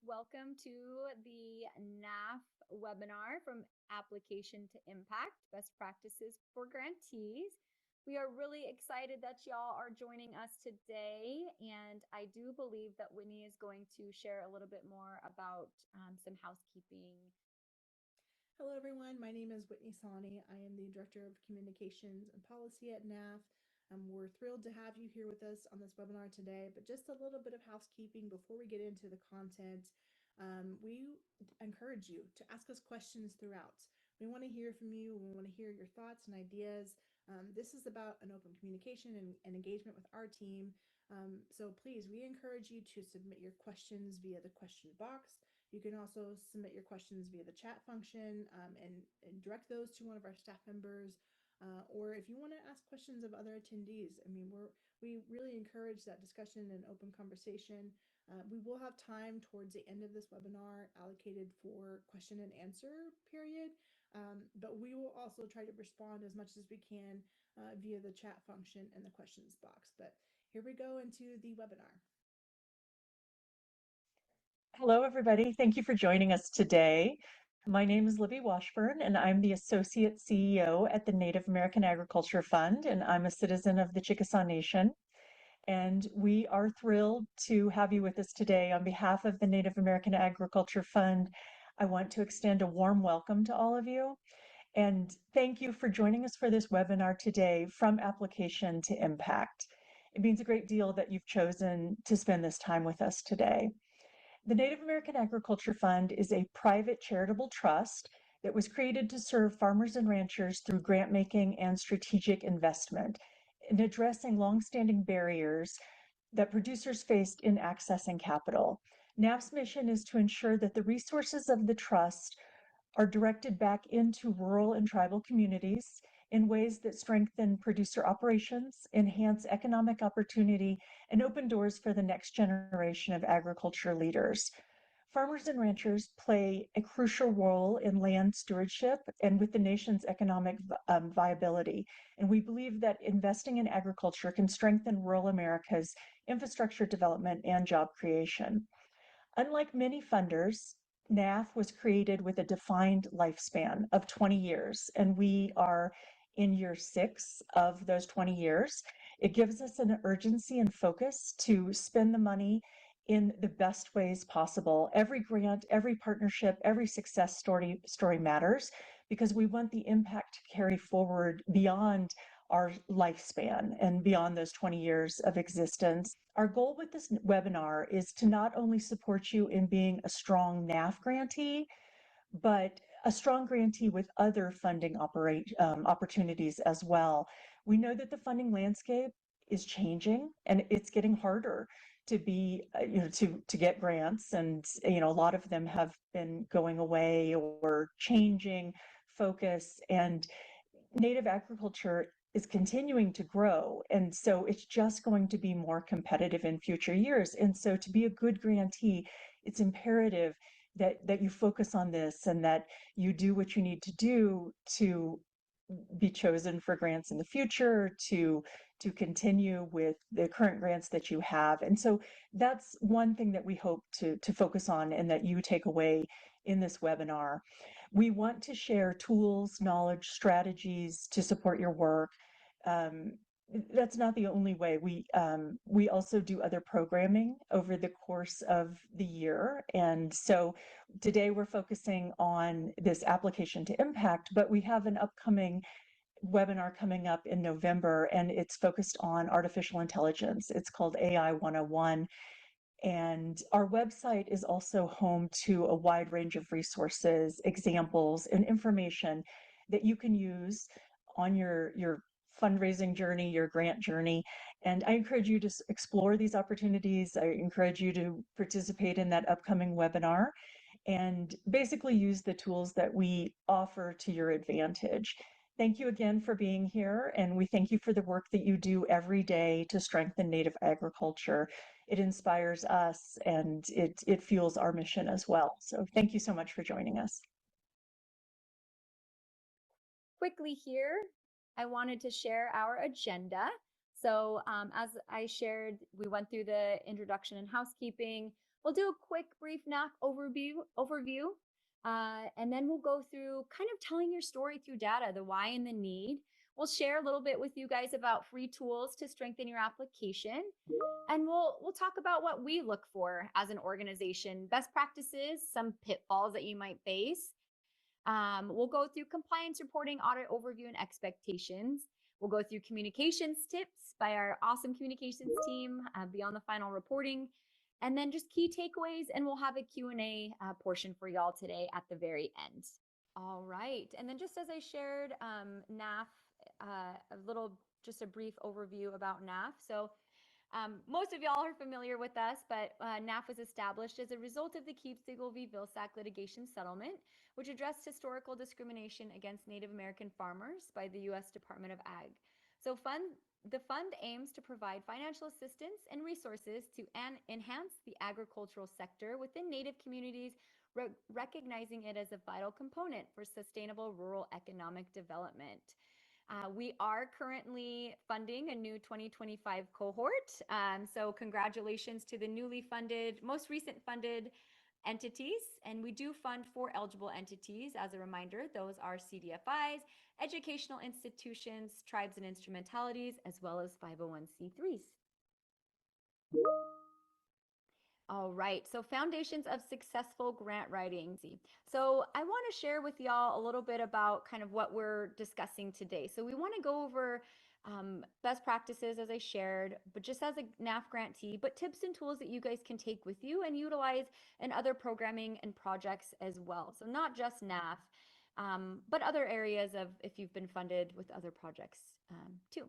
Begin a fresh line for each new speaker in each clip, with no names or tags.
Welcome to the NAAF webinar from Application to Impact, Best Practices for Grantees. We are really excited that y'all are joining us today, and I do believe that Whitney is going to share a little bit more about some housekeeping.
Hello everyone, my name is Whitney Sani. I am the Director of Communications and Policy at NAAF. We're thrilled to have you here with us on this webinar today, but just a little bit of housekeeping before we get into the content. We encourage you to ask us questions throughout. We want to hear from you. We want to hear your thoughts and ideas. This is about an open communication and engagement with our team. So please, we encourage you to submit your questions via the question box. You can also submit your questions via the chat function and direct those to one of our staff members. Or if you want to ask questions of other attendees, we really encourage that discussion and open conversation. We will have time towards the end of this webinar allocated for question and answer period, but we will also try to respond as much as we can via the chat function and the questions box. But here we go into the webinar.
Hello, everybody. Thank you for joining us today. My name is Libby Washburn, and I'm the Associate CEO at the Native American Agriculture Fund, and I'm a citizen of the Chickasaw Nation. And we are thrilled to have you with us today. On behalf of the Native American Agriculture Fund, I want to extend a warm welcome to all of you. And thank you for joining us for this webinar today, From Application to Impact. It means a great deal that you've chosen to spend this time with us today. The Native American Agriculture Fund is a private charitable trust that was created to serve farmers and ranchers through grant making and strategic investment in addressing longstanding barriers that producers faced in accessing capital. NAAF's mission is to ensure that the resources of the trust are directed back into rural and tribal communities in ways that strengthen producer operations, enhance economic opportunity, and open doors for the next generation of agriculture leaders. Farmers and ranchers play a crucial role in land stewardship and with the nation's economic viability. And we believe that investing in agriculture can strengthen rural America's infrastructure development and job creation. Unlike many funders, NAAF was created with a defined lifespan of 20 years, and we are in year 6 of those 20 years. It gives us an urgency and focus to spend the money in the best ways possible. Every grant, every partnership, every success story matters because we want the impact to carry forward beyond our lifespan and beyond those 20 years of existence. Our goal with this webinar is to not only support you in being a strong NAAF grantee, but a strong grantee with other funding opportunities as well. We know that the funding landscape is changing and it's getting harder to be, to get grants. And, a lot of them have been going away or changing focus, and Native agriculture is continuing to grow. And so it's just going to be more competitive in future years. And so to be a good grantee, it's imperative that you focus on this and that you do what you need to do to be chosen for grants in the future, to continue with the current grants that you have. And so that's one thing that we hope to focus on and that you take away in this webinar. We want to share tools, knowledge, strategies to support your work. That's not the only way. We also do other programming over the course of the year. And so today we're focusing on this application to impact, but we have an upcoming webinar coming up in November, and it's focused on artificial intelligence. It's called AI 101. And our website is also home to a wide range of resources, examples, and information that you can use on your fundraising journey, your grant journey. And I encourage you to explore these opportunities. I encourage you to participate in that upcoming webinar and basically use the tools that we offer to your advantage. Thank you again for being here, and we thank you for the work that you do every day to strengthen Native agriculture. It inspires us and it fuels our mission as well. So thank you so much for joining us.
Quickly here, I wanted to share our agenda. So as I shared, we went through the introduction and housekeeping. We'll do a quick brief NAAF overview, and then we'll go through kind of telling your story through data, the why and the need. We'll share a little bit with you guys about free tools to strengthen your application. And we'll talk about what we look for as an organization, best practices, some pitfalls that you might face. We'll go through compliance reporting, audit overview, and expectations. We'll go through communications tips by our awesome communications team beyond the final reporting, and then just key takeaways, and we'll have a Q&A portion for y'all today at the very end. All right, and then just as I shared, NAAF, just a brief overview about NAAF. So most of y'all are familiar with us, but NAAF was established as a result of the Keep-Siegel v. Vilsack litigation settlement, which addressed historical discrimination against Native American farmers by the U.S. Department of Ag. So the fund aims to provide financial assistance and resources to enhance the agricultural sector within Native communities, recognizing it as a vital component for sustainable rural economic development. We are currently funding a new 2025 cohort. So congratulations to the most recent funded entities. And we do fund 4 eligible entities. As a reminder, those are CDFIs, educational institutions, tribes and instrumentalities, as well as 501c3s. All right, so foundations of successful grant writing. So I want to share with y'all a little bit about kind of what we're discussing today. So we want to go over best practices as I shared, but just as a NAAF grantee, but tips and tools that you guys can take with you and utilize in other programming and projects as well. So not just NAAF, but other areas of if you've been funded with other projects too.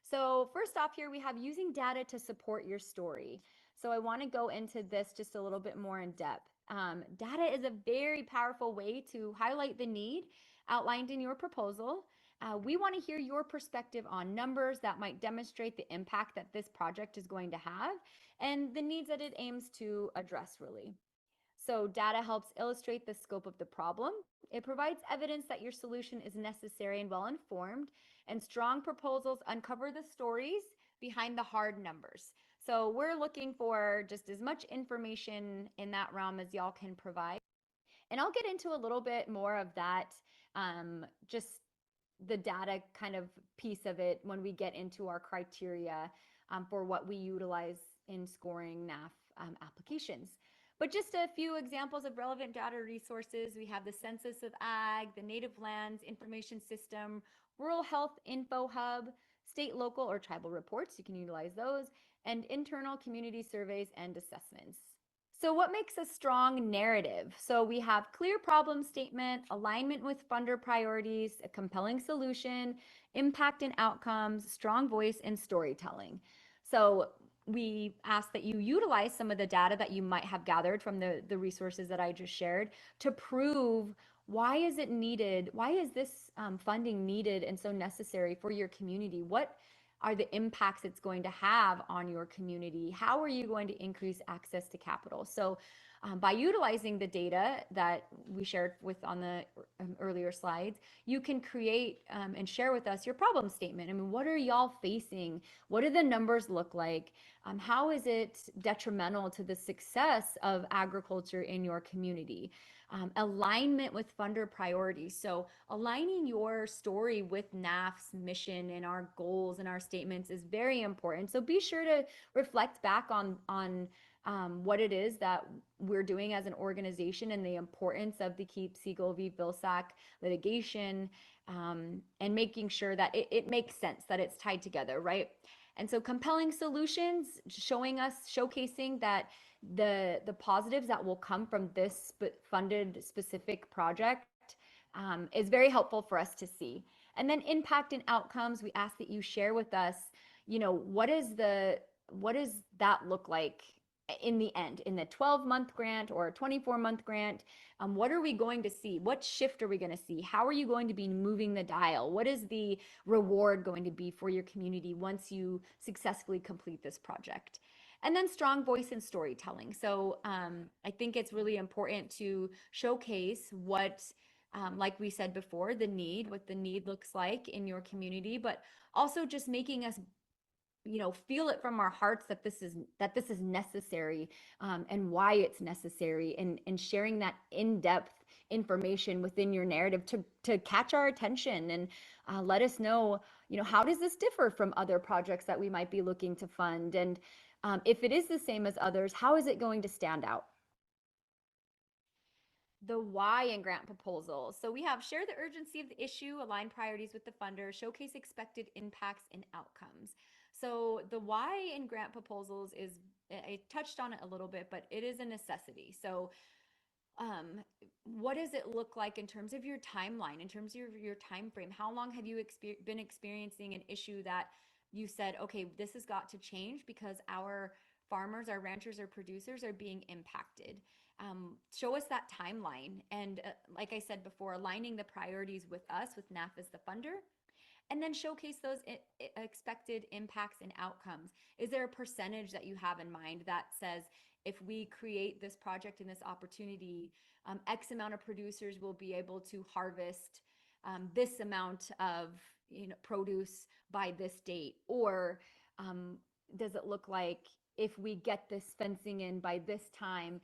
So first off here, we have using data to support your story. So I want to go into this just a little bit more in depth. Data is a very powerful way to highlight the need outlined in your proposal. We want to hear your perspective on numbers that might demonstrate the impact that this project is going to have and the needs that it aims to address really. So data helps illustrate the scope of the problem. It provides evidence that your solution is necessary and well informed, and strong proposals uncover the stories behind the hard numbers. So we're looking for just as much information in that realm as y'all can provide. And I'll get into a little bit more of that, just the data kind of piece of it when we get into our criteria for what we utilize in scoring NAAF applications. But just a few examples of relevant data resources. We have the Census of Ag, the Native Lands Information System, Rural Health Info Hub, state, local, or tribal reports. You can utilize those, and internal community surveys and assessments. So what makes a strong narrative? So we have clear problem statement, alignment with funder priorities, a compelling solution, impact and outcomes, strong voice, and storytelling. So we ask that you utilize some of the data that you might have gathered from the resources that I just shared to prove why is it needed? Why is this funding needed and so necessary for your community? What are the impacts it's going to have on your community? How are you going to increase access to capital? So by utilizing the data that we shared with on the earlier slides, you can create and share with us your problem statement. I mean, what are y'all facing? What do the numbers look like? How is it detrimental to the success of agriculture in your community? Alignment with funder priorities. So aligning your story with NAAF's mission and our goals and our statements is very important. So be sure to reflect back on what it is that we're doing as an organization and the importance of the Keep-Siegel v. Vilsack litigation, and making sure that it makes sense, that it's tied together, right? And so compelling solutions, showcasing that the positives that will come from this funded specific project is very helpful for us to see. And then impact and outcomes, we ask that you share with us, what does that look like in the end, in the 12-month grant or 24-month grant? What are we going to see? What shift are we going to see? How are you going to be moving the dial? What is the reward going to be for your community once you successfully complete this project? And then strong voice and storytelling. So I think it's really important to showcase what, like we said before, what the need looks like in your community, but also just making us feel it from our hearts that this is necessary, and why it's necessary, and sharing that in-depth information within your narrative to catch our attention, and let us know, how does this differ from other projects that we might be looking to fund, and if it is the same as others, how is it going to stand out? The why in grant proposals. So we have share the urgency of the issue, align priorities with the funder, showcase expected impacts and outcomes. So the why in grant proposals is, I touched on it a little bit, but it is a necessity. So what does it look like in terms of your timeline, in terms of your time frame? How long have you been experiencing an issue that you said, okay, this has got to change because our farmers, our ranchers, our producers are being impacted? Show us that timeline. And like I said before, aligning the priorities with us, with NAAF as the funder, and then showcase those expected impacts and outcomes. Is there a percentage that you have in mind that says, if we create this project and this opportunity, X amount of producers will be able to harvest this amount of produce by this date? Or does it look like, if we get this fencing in by this time,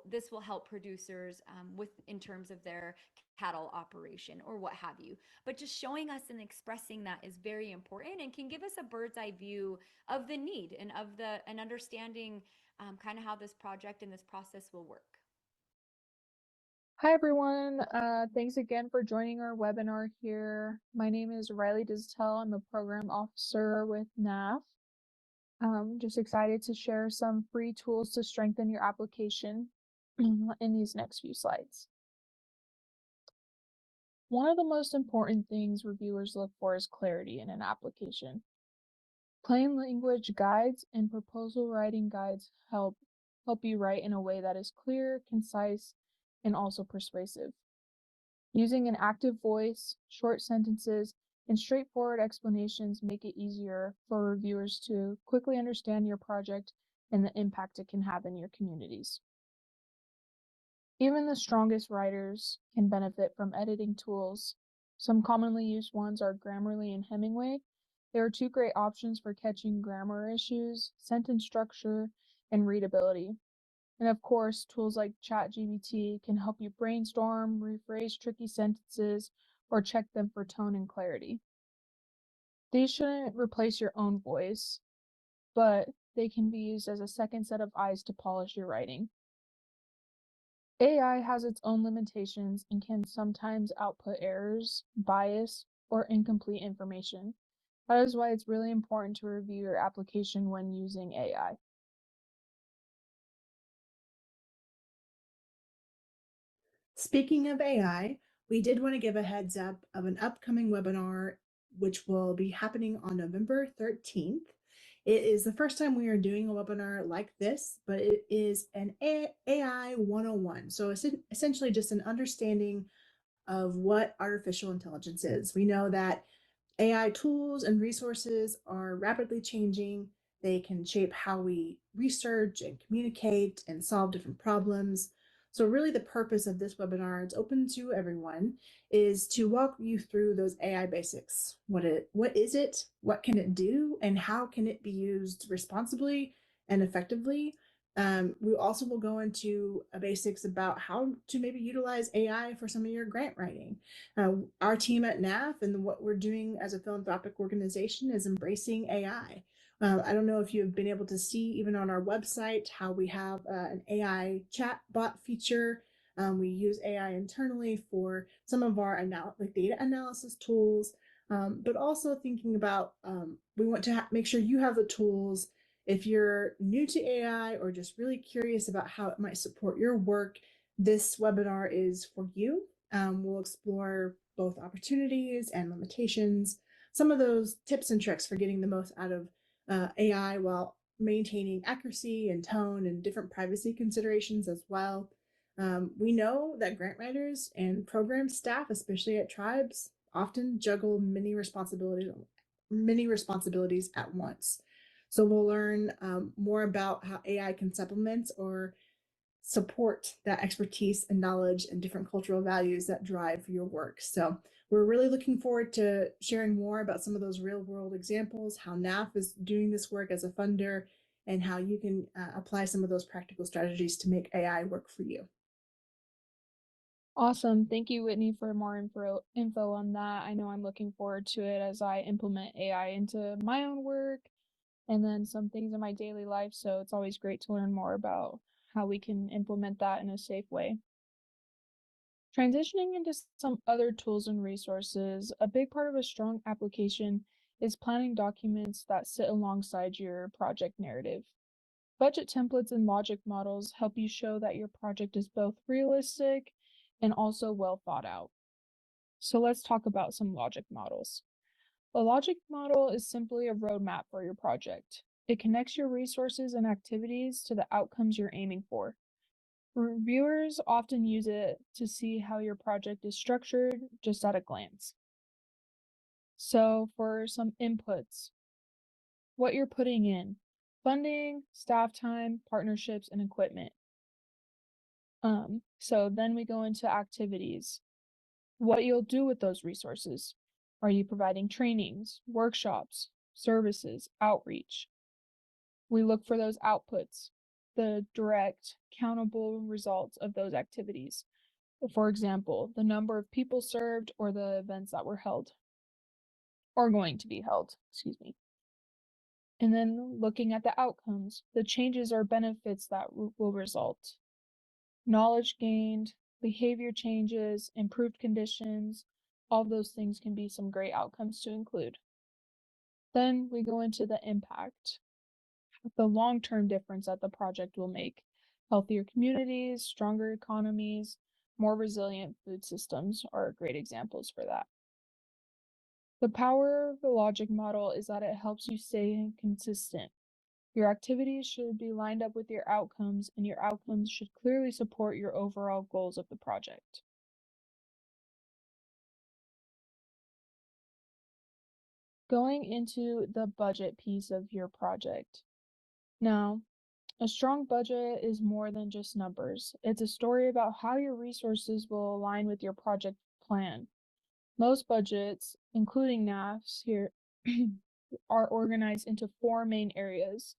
this will help producers in terms of their cattle operation or what have you? But just showing us and expressing that is very important, and can give us a bird's eye view of the need and of and understanding kind of how this project and this process will work.
Hi everyone, thanks again for joining our webinar here. My name is Riley Dizitel. I'm a program officer with NAAF. Just excited to share some free tools to strengthen your application in these next few slides. One of the most important things reviewers look for is clarity in an application. Plain language guides and proposal writing guides help you write in a way that is clear, concise, and also persuasive. Using an active voice, short sentences, and straightforward explanations make it easier for reviewers to quickly understand your project and the impact it can have in your communities. Even the strongest writers can benefit from editing tools. Some commonly used ones are Grammarly and Hemingway. There are two great options for catching grammar issues, sentence structure, and readability. And of course, tools like ChatGPT can help you brainstorm, rephrase tricky sentences, or check them for tone and clarity. These shouldn't replace your own voice, but they can be used as a second set of eyes to polish your writing. AI has its own limitations and can sometimes output errors, bias, or incomplete information. That is why it's really important to review your application when using AI.
Speaking of AI, we did want to give a heads up of an upcoming webinar, which will be happening on November 13th. It is the first time we are doing a webinar like this, but it is an AI 101. So it's essentially just an understanding of what artificial intelligence is. We know that AI tools and resources are rapidly changing. They can shape how we research and communicate and solve different problems. So really the purpose of this webinar, it's open to everyone, is to walk you through those AI basics. What is it? What can it do? And how can it be used responsibly and effectively? We also will go into basics about how to maybe utilize AI for some of your grant writing. Our team at NAAF and what we're doing as a philanthropic organization is embracing AI. I don't know if you've been able to see even on our website how we have an AI chat bot feature. We use AI internally for some of our data analysis tools, but also thinking about we want to make sure you have the tools. If you're new to AI or just really curious about how it might support your work, this webinar is for you. We'll explore both opportunities and limitations, some of those tips and tricks for getting the most out of AI while maintaining accuracy and tone and different privacy considerations as well. We know that grant writers and program staff, especially at tribes, often juggle many responsibilities at once. So we'll learn more about how AI can supplement or support that expertise and knowledge and different cultural values that drive your work. So we're really looking forward to sharing more about some of those real world examples, how NAAF is doing this work as a funder, and how you can apply some of those practical strategies to make AI work for you.
Awesome. Thank you, Whitney, for more info on that. I know I'm looking forward to it as I implement AI into my own work and then some things in my daily life. So it's always great to learn more about how we can implement that in a safe way. Transitioning into some other tools and resources, a big part of a strong application is planning documents that sit alongside your project narrative. Budget templates and logic models help you show that your project is both realistic and also well thought out. So let's talk about some logic models. A logic model is simply a roadmap for your project. It connects your resources and activities to the outcomes you're aiming for. Reviewers often use it to see how your project is structured just at a glance. So for some inputs, what you're putting in: funding, staff time, partnerships, and equipment. So then we go into activities. What you'll do with those resources. Are you providing trainings, workshops, services, outreach? We look for those outputs, the direct, countable results of those activities. For example, the number of people served or the events that were held or going to be held, excuse me. And then looking at the outcomes, the changes or benefits that will result. Knowledge gained, behavior changes, improved conditions, all those things can be some great outcomes to include. Then we go into the impact, the long-term difference that the project will make. Healthier communities, stronger economies, more resilient food systems are great examples for that. The power of the logic model is that it helps you stay consistent. Your activities should be lined up with your outcomes, and your outcomes should clearly support your overall goals of the project. Going into the budget piece of your project. Now, a strong budget is more than just numbers. It's a story about how your resources will align with your project plan. Most budgets, including NAAFs here, are organized into 4 main areas.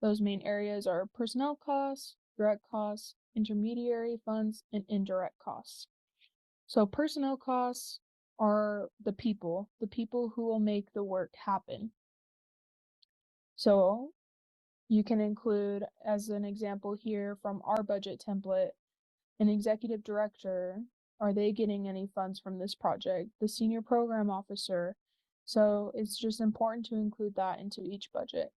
Those main areas are personnel costs, direct costs, intermediary funds, and indirect costs. So personnel costs are the people who will make the work happen. So you can include, as an example here from our budget template, an executive director. Are they getting any funds from this project? The senior program officer. So it's just important to include that into each budget.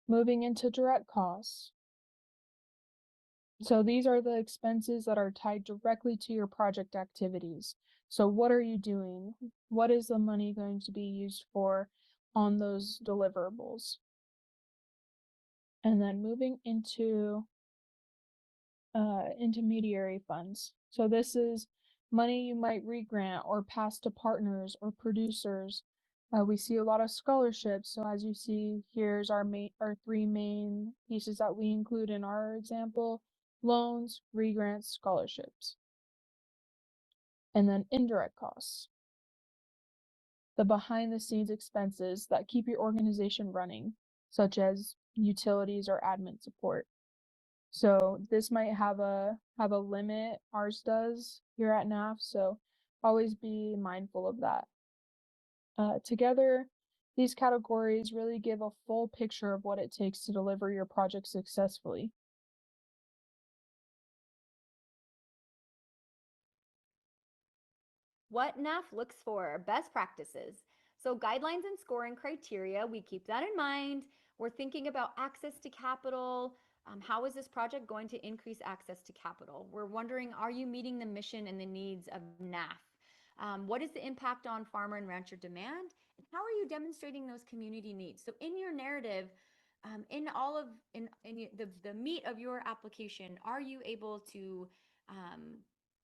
Moving into direct costs. So these are the expenses that are tied directly to your project activities. So what are you doing? What is the money going to be used for on those deliverables? And then moving into intermediary funds. So this is money you might re-grant or pass to partners or producers. We see a lot of scholarships. So as you see, here's our 3 main pieces that we include in our example: loans, re-grants, scholarships. And then indirect costs, the behind the scenes expenses that keep your organization running, such as utilities or admin support. So this might have a limit, ours does here at NAAF, so always be mindful of that. Together, these categories really give a full picture of what it takes to deliver your project successfully.
What NAAF looks for: best practices. So guidelines and scoring criteria, we keep that in mind. We're thinking about access to capital. How is this project going to increase access to capital? We're wondering, are you meeting the mission and the needs of NAAF? What is the impact on farmer and rancher demand? And how are you demonstrating those community needs? So in your narrative, in the meat of your application, are you able to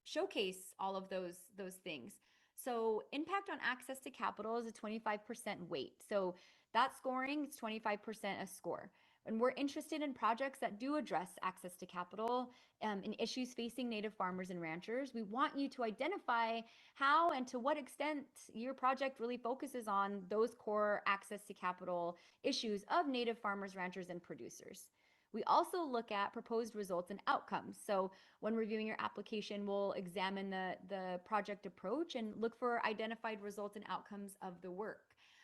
showcase all of those things? So impact on access to capital is a 25% weight. So that scoring is 25% a score. And we're interested in projects that do address access to capital and issues facing Native farmers and ranchers. We want you to identify how and to what extent your project really focuses on those core access to capital issues of Native farmers, ranchers, and producers. We also look at proposed results and outcomes. So when reviewing your application, we'll examine the project approach and look for identified results and outcomes of the work.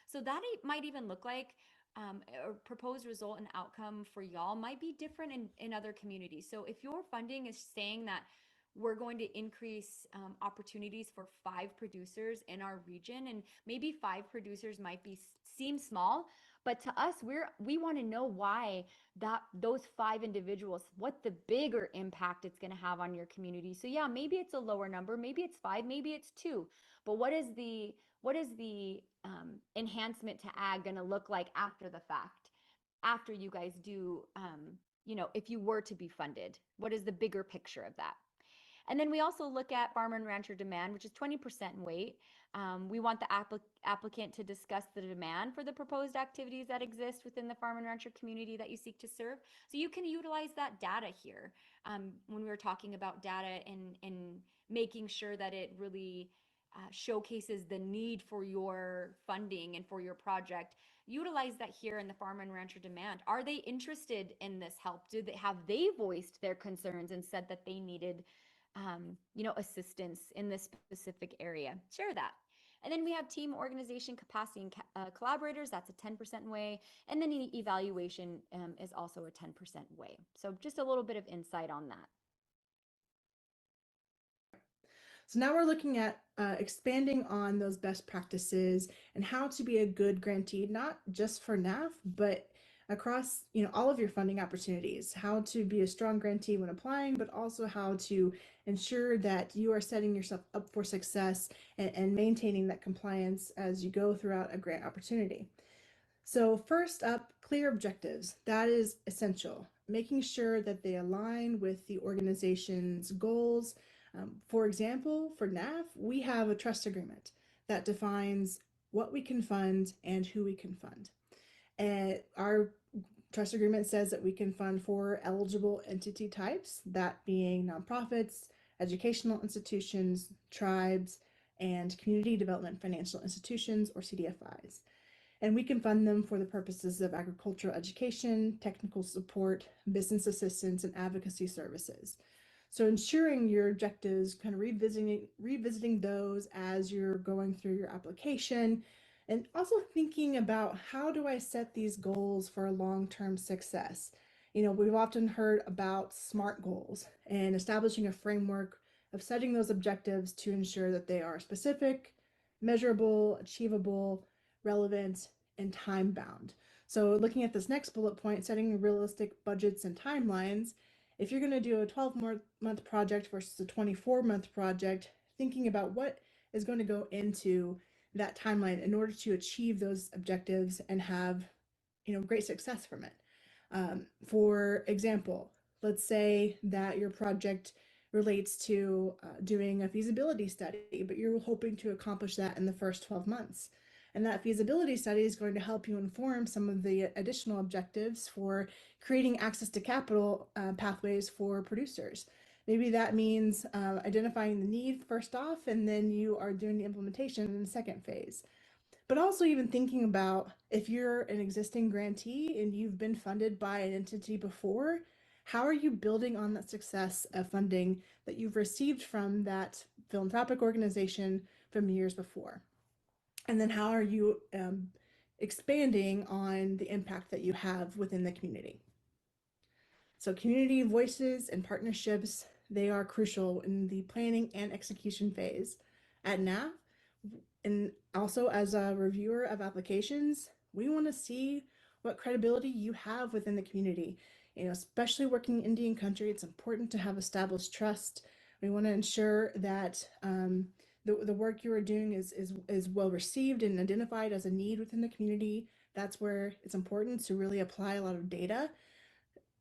So that might even look like a proposed result and outcome for y'all might be different in other communities. So if your funding is saying that we're going to increase opportunities for 5 producers in our region, and maybe 5 producers might seem small, but to us, we want to know why those 5 individuals, what the bigger impact it's going to have on your community. So yeah, maybe it's a lower number, maybe it's 5, maybe it's 2, but what is the enhancement to ag going to look like after the fact, after you guys do, if you were to be funded, what is the bigger picture of that? And then we also look at farmer and rancher demand, which is 20% in weight. We want the applicant to discuss the demand for the proposed activities that exist within the farm and rancher community that you seek to serve. So you can utilize that data here when we were talking about data and making sure that it really showcases the need for your funding and for your project. Utilize that here in the farm and rancher demand. Are they interested in this help? Have they voiced their concerns and said that they needed assistance in this specific area? Share that. And then we have team organization capacity and collaborators. That's a 10% way. And then evaluation is also a 10% way. So just a little bit of insight on that.
So now we're looking at expanding on those best practices and how to be a good grantee, not just for NAAF, but across all of your funding opportunities, how to be a strong grantee when applying, but also how to ensure that you are setting yourself up for success and maintaining that compliance as you go throughout a grant opportunity. So first up, clear objectives. That is essential. Making sure that they align with the organization's goals. For example, for NAAF, we have a trust agreement that defines what we can fund and who we can fund. And our trust agreement says that we can fund 4 eligible entity types, that being nonprofits, educational institutions, tribes, and community development financial institutions, or CDFIs. And we can fund them for the purposes of agricultural education, technical support, business assistance, and advocacy services. So ensuring your objectives, kind of revisiting those as you're going through your application, and also thinking about how do I set these goals for long-term success. We've often heard about SMART goals and establishing a framework of setting those objectives to ensure that they are specific, measurable, achievable, relevant, and time-bound. So looking at this next bullet point, setting realistic budgets and timelines, if you're going to do a 12-month project versus a 24-month project, thinking about what is going to go into that timeline in order to achieve those objectives and have great success from it. For example, let's say that your project relates to doing a feasibility study, but you're hoping to accomplish that in the first 12 months. And that feasibility study is going to help you inform some of the additional objectives for creating access to capital pathways for producers. Maybe that means identifying the need first off, and then you are doing the implementation in the second phase. But also even thinking about if you're an existing grantee and you've been funded by an entity before, how are you building on that success of funding that you've received from that philanthropic organization from years before? And then how are you expanding on the impact that you have within the community? So community voices and partnerships, they are crucial in the planning and execution phase. At NAAF, and also as a reviewer of applications, we want to see what credibility you have within the community. Especially working in Indian country, it's important to have established trust. We want to ensure that the work you are doing is well received and identified as a need within the community. That's where it's important to really apply a lot of data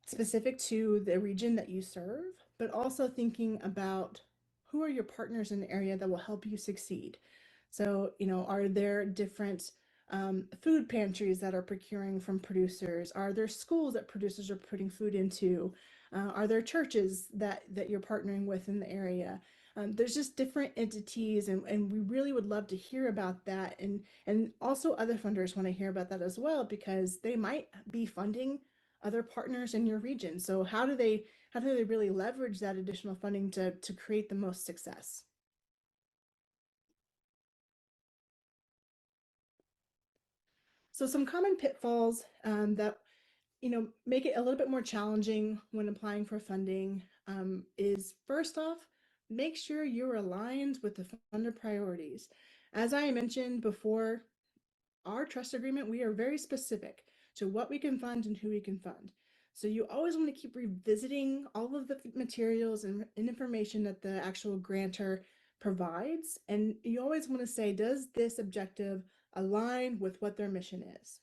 specific to the region that you serve, but also thinking about who are your partners in the area that will help you succeed. So, are there different food pantries that are procuring from producers? Are there schools that producers are putting food into? Are there churches that you're partnering with in the area? There's just different entities, and we really would love to hear about that. And also other funders want to hear about that as well, because they might be funding other partners in your region. So how do they really leverage that additional funding to create the most success? So some common pitfalls that make it a little bit more challenging when applying for funding is, first off, make sure you're aligned with the funder priorities. As I mentioned before, our trust agreement, we are very specific to what we can fund and who we can fund. So you always want to keep revisiting all of the materials and information that the actual grantor provides. And you always want to say, does this objective align with what their mission is?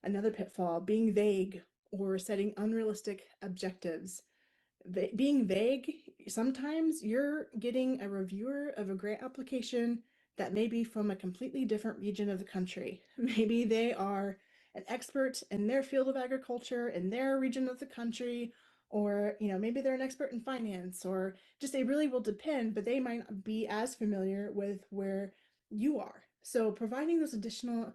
Another pitfall, being vague or setting unrealistic objectives. Being vague, sometimes you're getting a reviewer of a grant application that may be from a completely different region of the country. Maybe they are an expert in their field of agriculture in their region of the country, or maybe they're an expert in finance, or just, it really will depend, but they might not be as familiar with where you are. So providing those additional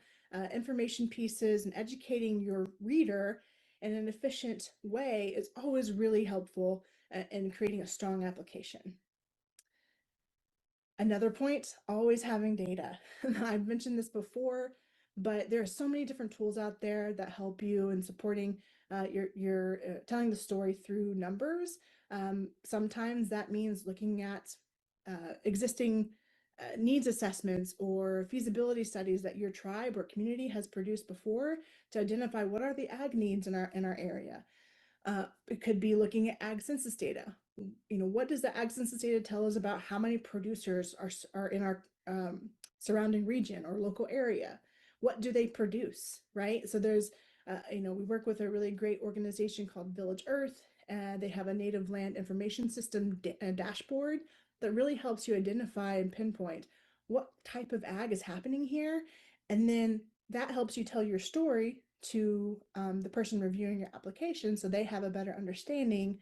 information pieces and educating your reader in an efficient way is always really helpful in creating a strong application. Another point, always having data. I've mentioned this before, but there are so many different tools out there that help you in supporting your telling the story through numbers. Sometimes that means looking at existing needs assessments or feasibility studies that your tribe or community has produced before to identify what are the ag needs in our area. It could be looking at ag census data. What does the ag census data tell us about how many producers are in our surrounding region or local area? What do they produce, right? So there's, we work with a really great organization called Village Earth. They have a native land information system dashboard that really helps you identify and pinpoint what type of ag is happening here. And then that helps you tell your story to the person reviewing your application, so they have a better understanding,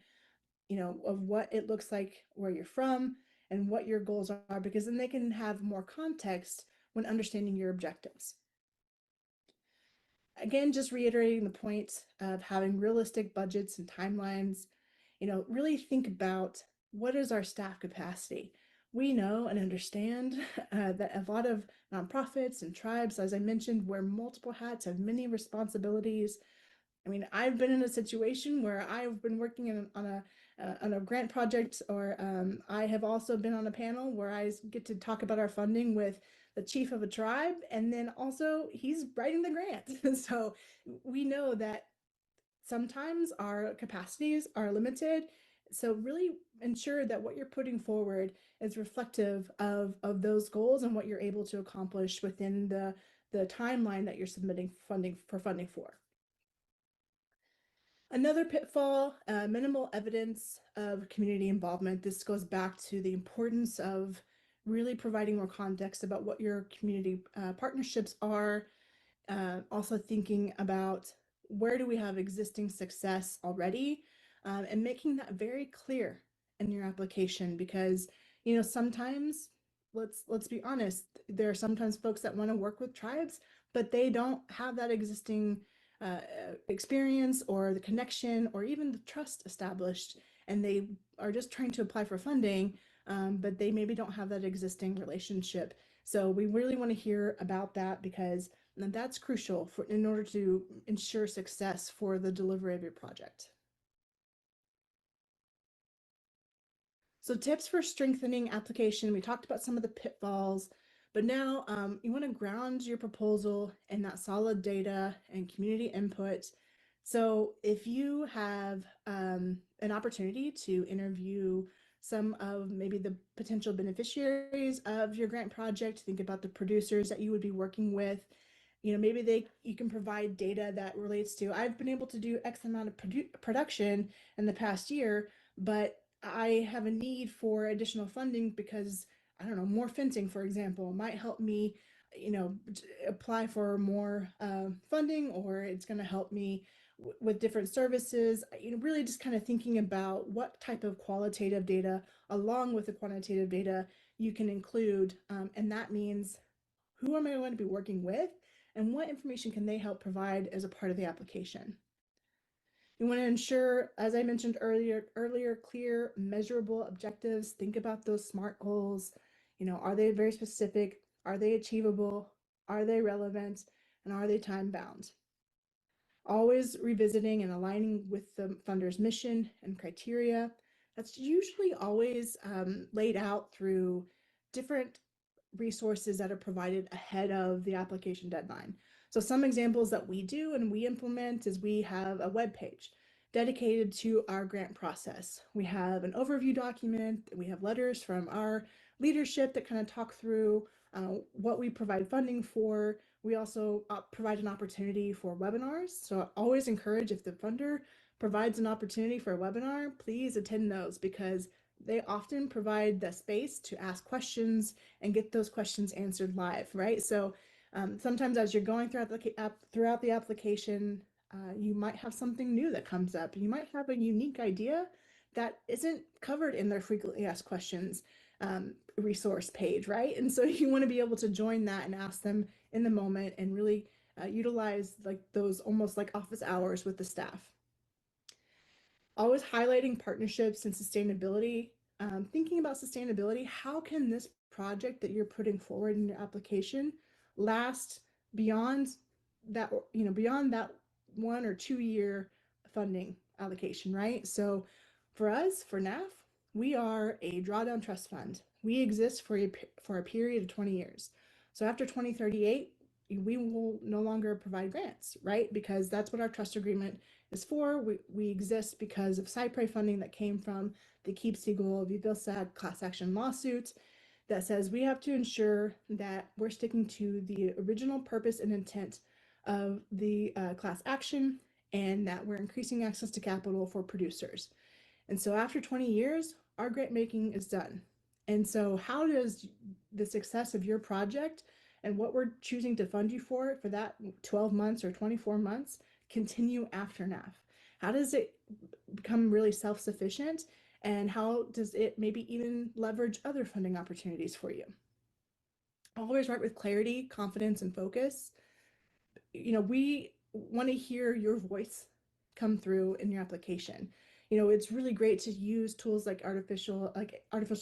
of what it looks like where you're from and what your goals are, because then they can have more context when understanding your objectives. Again, just reiterating the point of having realistic budgets and timelines. Really think about, what is our staff capacity? We know and understand that a lot of nonprofits and tribes, as I mentioned, wear multiple hats, have many responsibilities. I mean, I've been in a situation where I've been working on a grant project, or I have also been on a panel where I get to talk about our funding with the chief of a tribe, and then also he's writing the grant. So we know that sometimes our capacities are limited. So really ensure that what you're putting forward is reflective of those goals and what you're able to accomplish within the timeline that you're submitting funding for. Another pitfall, minimal evidence of community involvement. This goes back to the importance of really providing more context about what your community partnerships are. Also thinking about, where do we have existing success already, and making that very clear in your application, because sometimes, let's be honest, there are sometimes folks that want to work with tribes, but they don't have that existing experience or the connection or even the trust established, and they are just trying to apply for funding, but they maybe don't have that existing relationship. So we really want to hear about that, because that's crucial in order to ensure success for the delivery of your project. So tips for strengthening application. We talked about some of the pitfalls, but now you want to ground your proposal in that solid data and community input. So if you have an opportunity to interview some of maybe the potential beneficiaries of your grant project, think about the producers that you would be working with. Maybe you can provide data that relates to, I've been able to do X amount of production in the past year, but I have a need for additional funding because, I don't know, more fencing, for example, might help me apply for more funding, or it's going to help me with different services. Really just kind of thinking about what type of qualitative data along with the quantitative data you can include. And that means, who am I going to be working with, and what information can they help provide as a part of the application? You want to ensure, as I mentioned earlier, clear, measurable objectives. Think about those SMART goals. Are they very specific? Are they achievable? Are they relevant? And are they time bound? Always revisiting and aligning with the funder's mission and criteria. That's usually always laid out through different resources that are provided ahead of the application deadline. So some examples that we do and we implement is we have a web page dedicated to our grant process. We have an overview document. We have letters from our leadership that kind of talk through what we provide funding for. We also provide an opportunity for webinars. So I always encourage, if the funder provides an opportunity for a webinar, please attend those, because they often provide the space to ask questions and get those questions answered live, right? So sometimes as you're going throughout the application, you might have something new that comes up. You might have a unique idea that isn't covered in their frequently asked questions resource page, right? And so you want to be able to join that and ask them in the moment, and really utilize like those almost like office hours with the staff. Always highlighting partnerships and sustainability. Thinking about sustainability, how can this project that you're putting forward in your application last beyond that, beyond that 1 or 2 year funding allocation, right? So for us, for NAAF, we are a drawdown trust fund. We exist for a period of 20 years. So after 2038, we will no longer provide grants, right? Because that's what our trust agreement is for. We exist because of SciPray funding that came from the Keep Siegel VBILSAD class action lawsuit that says we have to ensure that we're sticking to the original purpose and intent of the class action, and that we're increasing access to capital for producers. And so after 20 years, our grant making is done. And so how does the success of your project and what we're choosing to fund you for that 12 months or 24 months continue after NAAF? How does it become really self-sufficient, and how does it maybe even leverage other funding opportunities for you? Always write with clarity, confidence, and focus. We want to hear your voice come through in your application. It's really great to use tools like artificial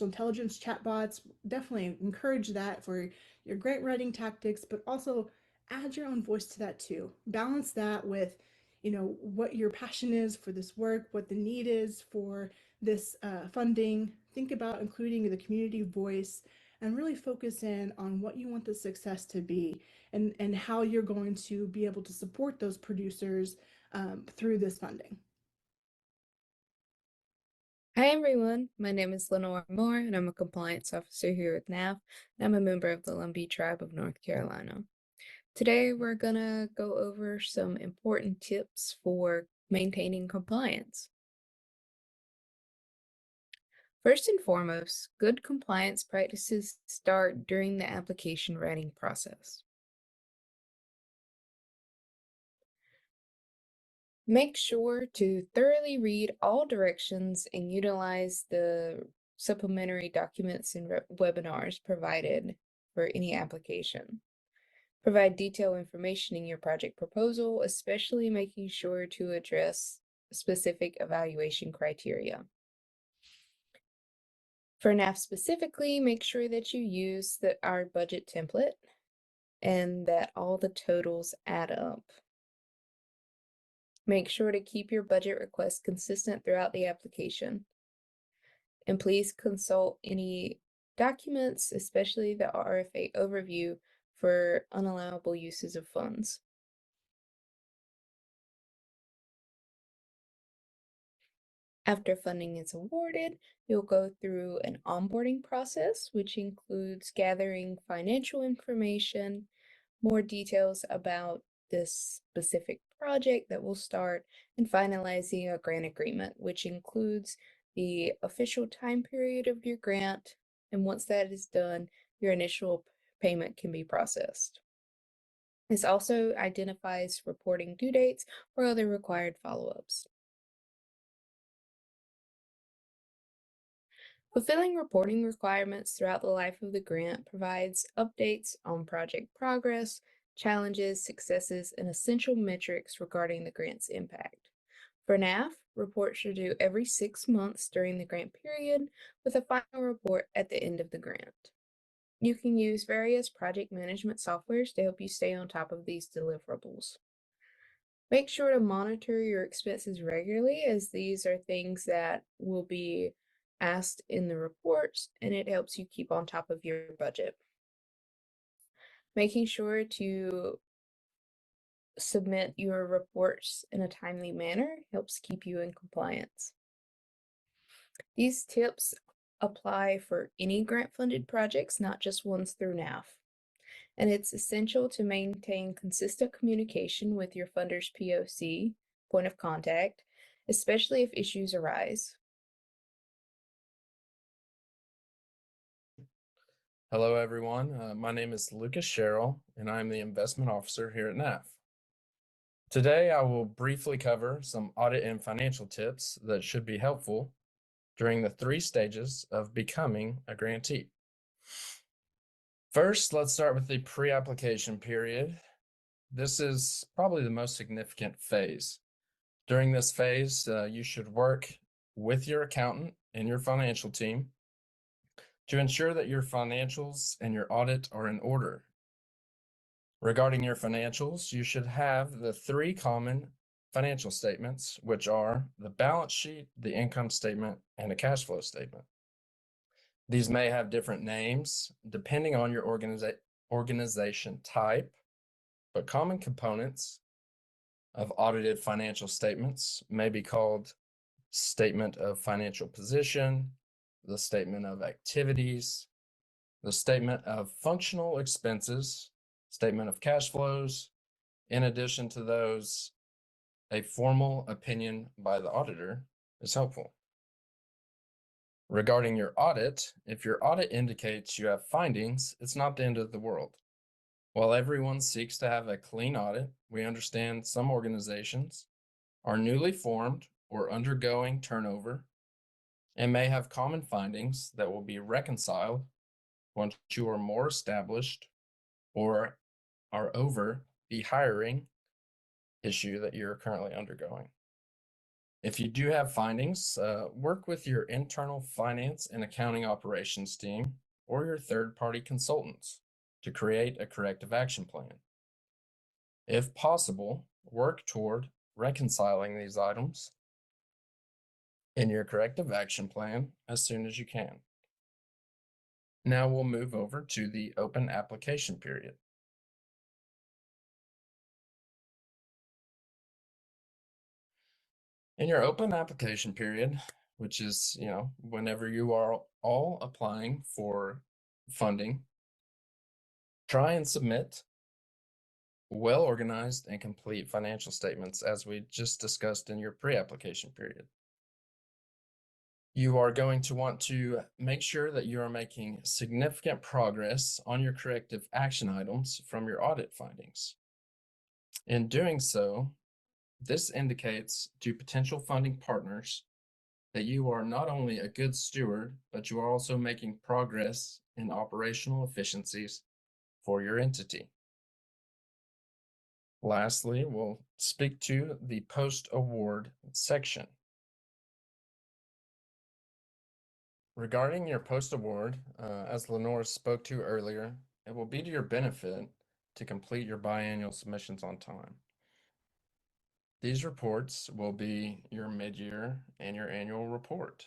intelligence chatbots. Definitely encourage that for your grant writing tactics, but also add your own voice to that too. Balance that with, what your passion is for this work, what the need is for this funding. Think about including the community voice, and really focus in on what you want the success to be, and how you're going to be able to support those producers through this funding.
Hi everyone, my name is Lenore Moore and I'm a compliance officer here at NAAF, and I'm a member of the Lumbee Tribe of North Carolina. Today we're gonna go over some important tips for maintaining compliance. First and foremost, good compliance practices start during the application writing process. Make sure to thoroughly read all directions and utilize the supplementary documents and webinars provided for any application. Provide detailed information in your project proposal, especially making sure to address specific evaluation criteria. For NAAF specifically, make sure that you use our budget template and that all the totals add up. Make sure to keep your budget requests consistent throughout the application. And please consult any documents, especially the RFA overview, for unallowable uses of funds. After funding is awarded, you'll go through an onboarding process, which includes gathering financial information, more details about this specific project that will start, and finalizing a grant agreement, which includes the official time period of your grant. And once that is done, your initial payment can be processed. This also identifies reporting due dates or other required follow-ups. Fulfilling reporting requirements throughout the life of the grant provides updates on project progress, challenges, successes, and essential metrics regarding the grant's impact. For NAAF, reports are due every 6 months during the grant period, with a final report at the end of the grant. You can use various project management softwares to help you stay on top of these deliverables. Make sure to monitor your expenses regularly, as these are things that will be asked in the reports, and it helps you keep on top of your budget. Making sure to submit your reports in a timely manner helps keep you in compliance. These tips apply for any grant-funded projects, not just ones through NAAF. And it's essential to maintain consistent communication with your funder's POC, point of contact, especially if issues arise.
Hello, everyone. My name is Lucas Sherrill, and I'm the investment officer here at NAAF. Today, I will briefly cover some audit and financial tips that should be helpful during the 3 stages of becoming a grantee. First, let's start with the pre-application period. This is probably the most significant phase. During this phase, you should work with your accountant and your financial team to ensure that your financials and your audit are in order. Regarding your financials, you should have the 3 common financial statements, which are the balance sheet, the income statement, and a cash flow statement. These may have different names depending on your organization type, but common components of audited financial statements may be called statement of financial position, the statement of activities, the statement of functional expenses, statement of cash flows. In addition to those, a formal opinion by the auditor is helpful. Regarding your audit, if your audit indicates you have findings, it's not the end of the world. While everyone seeks to have a clean audit, we understand some organizations are newly formed or undergoing turnover and may have common findings that will be reconciled once you are more established or are over the hiring issue that you're currently undergoing. If you do have findings, work with your internal finance and accounting operations team or your third-party consultants to create a corrective action plan. If possible, work toward reconciling these items in your corrective action plan as soon as you can. Now we'll move over to the open application period. In your open application period, which is, whenever you are all applying for funding, try and submit well-organized and complete financial statements, as we just discussed in your pre-application period. You are going to want to make sure that you are making significant progress on your corrective action items from your audit findings. In doing so, this indicates to potential funding partners that you are not only a good steward, but you are also making progress in operational efficiencies for your entity. Lastly, we'll speak to the post-award section. Regarding your post-award, as Lenore spoke to earlier, it will be to your benefit to complete your biannual submissions on time. These reports will be your mid-year and your annual report.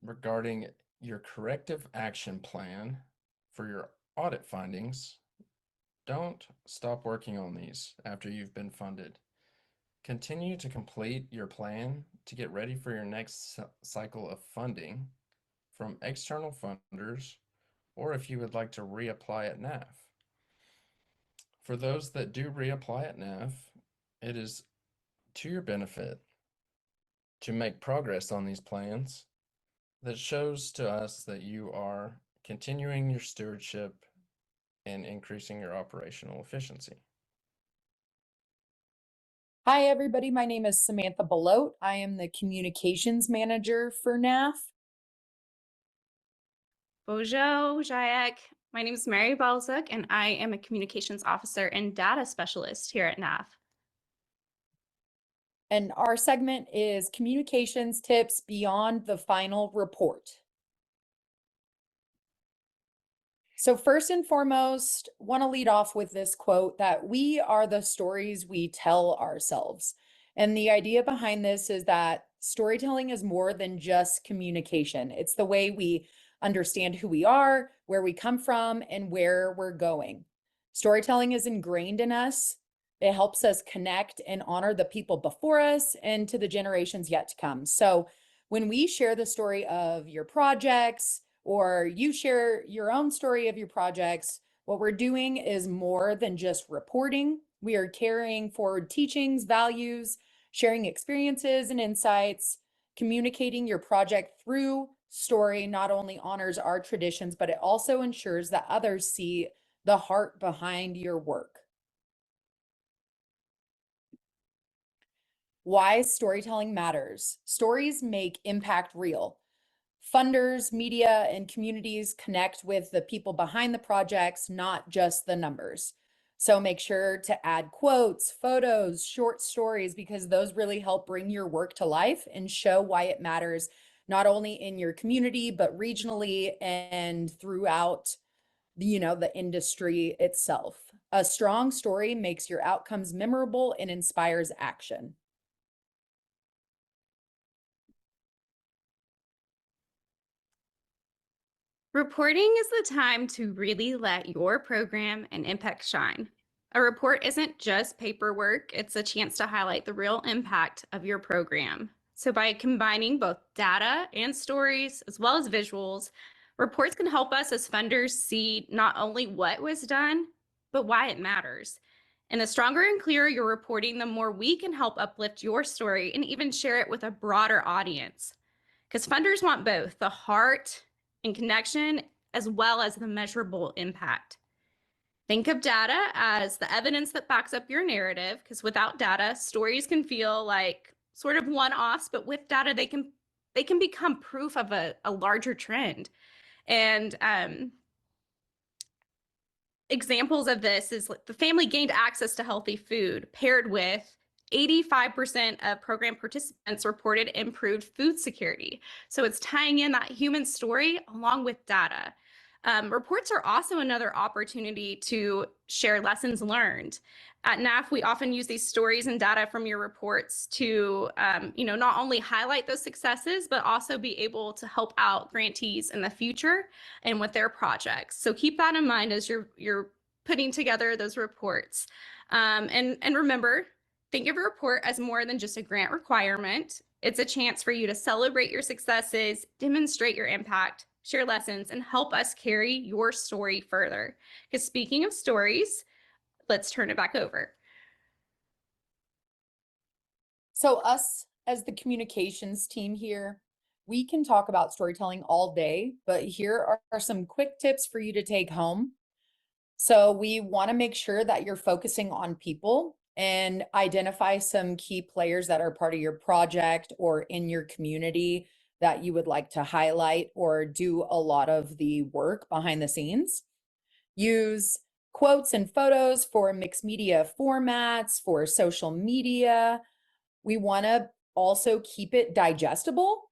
Regarding your corrective action plan for your audit findings, don't stop working on these after you've been funded. Continue to complete your plan to get ready for your next cycle of funding from external funders, or if you would like to reapply at NAAF. For those that do reapply at NAAF, it is to your benefit to make progress on these plans that shows to us that you are continuing your stewardship, and increasing your operational efficiency.
Hi, everybody. My name is Samantha Belote. I am the communications manager for NAAF.
Bonjour, Jayak. My name is Mary Balzuk, and I am a communications officer and data specialist here at NAAF.
And our segment is communications tips beyond the final report. So first and foremost, want to lead off with this quote that we are the stories we tell ourselves. And the idea behind this is that storytelling is more than just communication. It's the way we understand who we are, where we come from, and where we're going. Storytelling is ingrained in us. It helps us connect and honor the people before us and to the generations yet to come. So when we share the story of your projects, or you share your own story of your projects, what we're doing is more than just reporting. We are carrying forward teachings, values, sharing experiences and insights. Communicating your project through story not only honors our traditions, but it also ensures that others see the heart behind your work. Why storytelling matters. Stories make impact real. Funders, media, and communities connect with the people behind the projects, not just the numbers. So make sure to add quotes, photos, short stories, because those really help bring your work to life and show why it matters, not only in your community, but regionally and throughout the industry itself. A strong story makes your outcomes memorable and inspires action.
Reporting is the time to really let your program and impact shine. A report isn't just paperwork, it's a chance to highlight the real impact of your program. So by combining both data and stories, as well as visuals, reports can help us as funders see not only what was done, but why it matters. And the stronger and clearer your reporting, the more we can help uplift your story and even share it with a broader audience. Because funders want both the heart and connection, as well as the measurable impact. Think of data as the evidence that backs up your narrative, because without data, stories can feel like sort of one-offs, but with data, they can become proof of a larger trend. And examples of this is the family gained access to healthy food paired with 85% of program participants reported improved food security. So it's tying in that human story along with data. Reports are also another opportunity to share lessons learned. At NAAF, we often use these stories and data from your reports to not only highlight those successes, but also be able to help out grantees in the future and with their projects. So keep that in mind as you're putting together those reports. And remember, think of a report as more than just a grant requirement. It's a chance for you to celebrate your successes, demonstrate your impact, share lessons, and help us carry your story further. Because speaking of stories, let's turn it back over.
So us as the communications team here, we can talk about storytelling all day, but here are some quick tips for you to take home. So we want to make sure that you're focusing on people and identify some key players that are part of your project or in your community that you would like to highlight or do a lot of the work behind the scenes. Use quotes and photos for mixed media formats, for social media. We want to also keep it digestible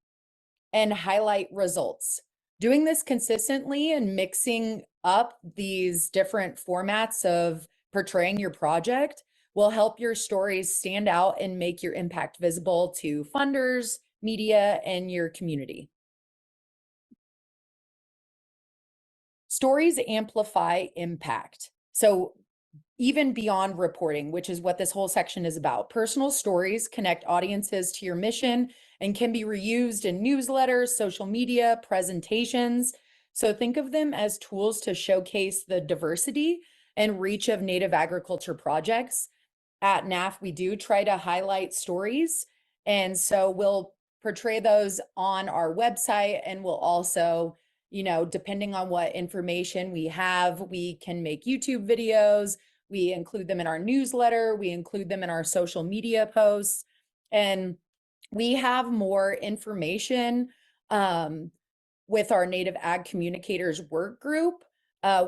and highlight results. Doing this consistently and mixing up these different formats of portraying your project will help your stories stand out and make your impact visible to funders, media, and your community. Stories amplify impact. So even beyond reporting, which is what this whole section is about, personal stories connect audiences to your mission and can be reused in newsletters, social media, presentations. So think of them as tools to showcase the diversity and reach of Native agriculture projects. At NAAF, we do try to highlight stories. And so we'll portray those on our website, and we'll also you know, depending on what information we have, we can make YouTube videos, we include them in our newsletter, we include them in our social media posts, and we have more information with our Native Ag Communicators work group,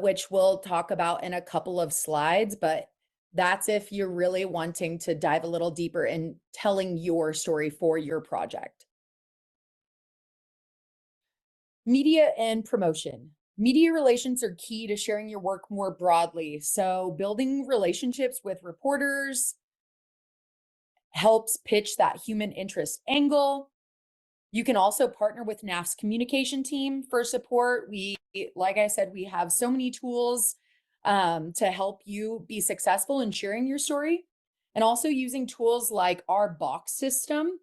which we'll talk about in a couple of slides, but that's if you're really wanting to dive a little deeper in telling your story for your project. Media and promotion. Media relations are key to sharing your work more broadly. So building relationships with reporters helps pitch that human interest angle. You can also partner with NAAF's communication team for support. Like I said, we have so many tools to help you be successful in sharing your story. And also using tools like our box system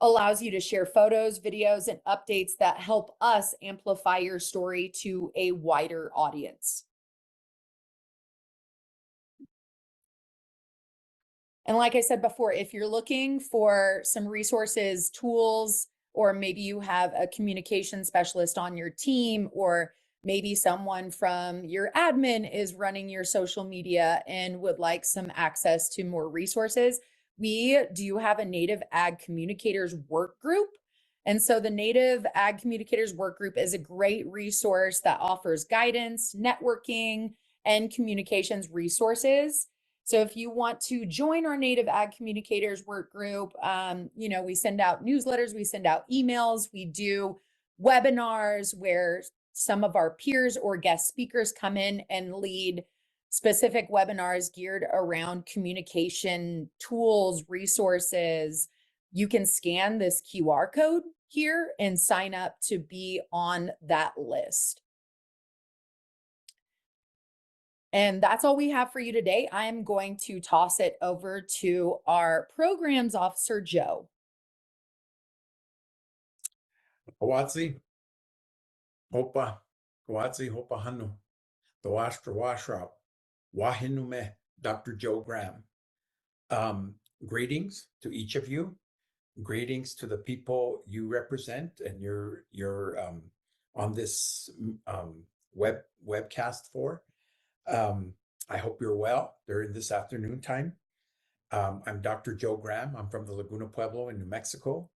allows you to share photos, videos, and updates that help us amplify your story to a wider audience. And like I said before, if you're looking for some resources, tools, or maybe you have a communication specialist on your team, or maybe someone from your admin is running your social media and would like some access to more resources, we do have a Native Ag Communicators work group. And so the Native Ag Communicators work group is a great resource that offers guidance, networking, and communications resources. So if you want to join our Native Ag Communicators work group, you know, we send out newsletters, we send out emails, we do webinars where some of our peers or guest speakers come in and lead specific webinars geared around communication tools, resources. You can scan this QR code here and sign up to be on that list. And that's all we have for you today. I'm going to toss it over to our programs officer, Joe.
Kawatsi, Hopa, Kawatsi, Hopa Hanu, the Washtra Washrap, Wahinume, Dr. Joe Graham. Greetings to each of you. Greetings to the people you represent and you're on this webcast for. I hope you're well during this afternoon time. I'm Dr. Joe Graham. I'm from the Laguna Pueblo in New Mexico.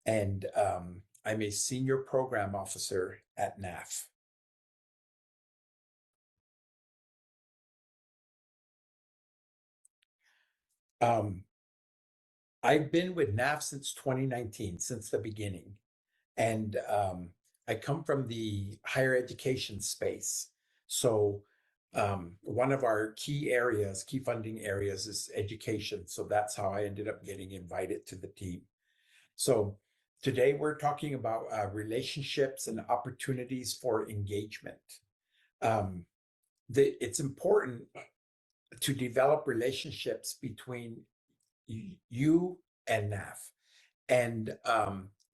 And I'm a senior program officer at NAAF. I've been with NAAF since 2019, since the beginning. And I come from the higher education space. So one of our key funding areas is education. So that's how I ended up getting invited to the team. So today we're talking about relationships and opportunities for engagement. It's important to develop relationships between you and NAAF. And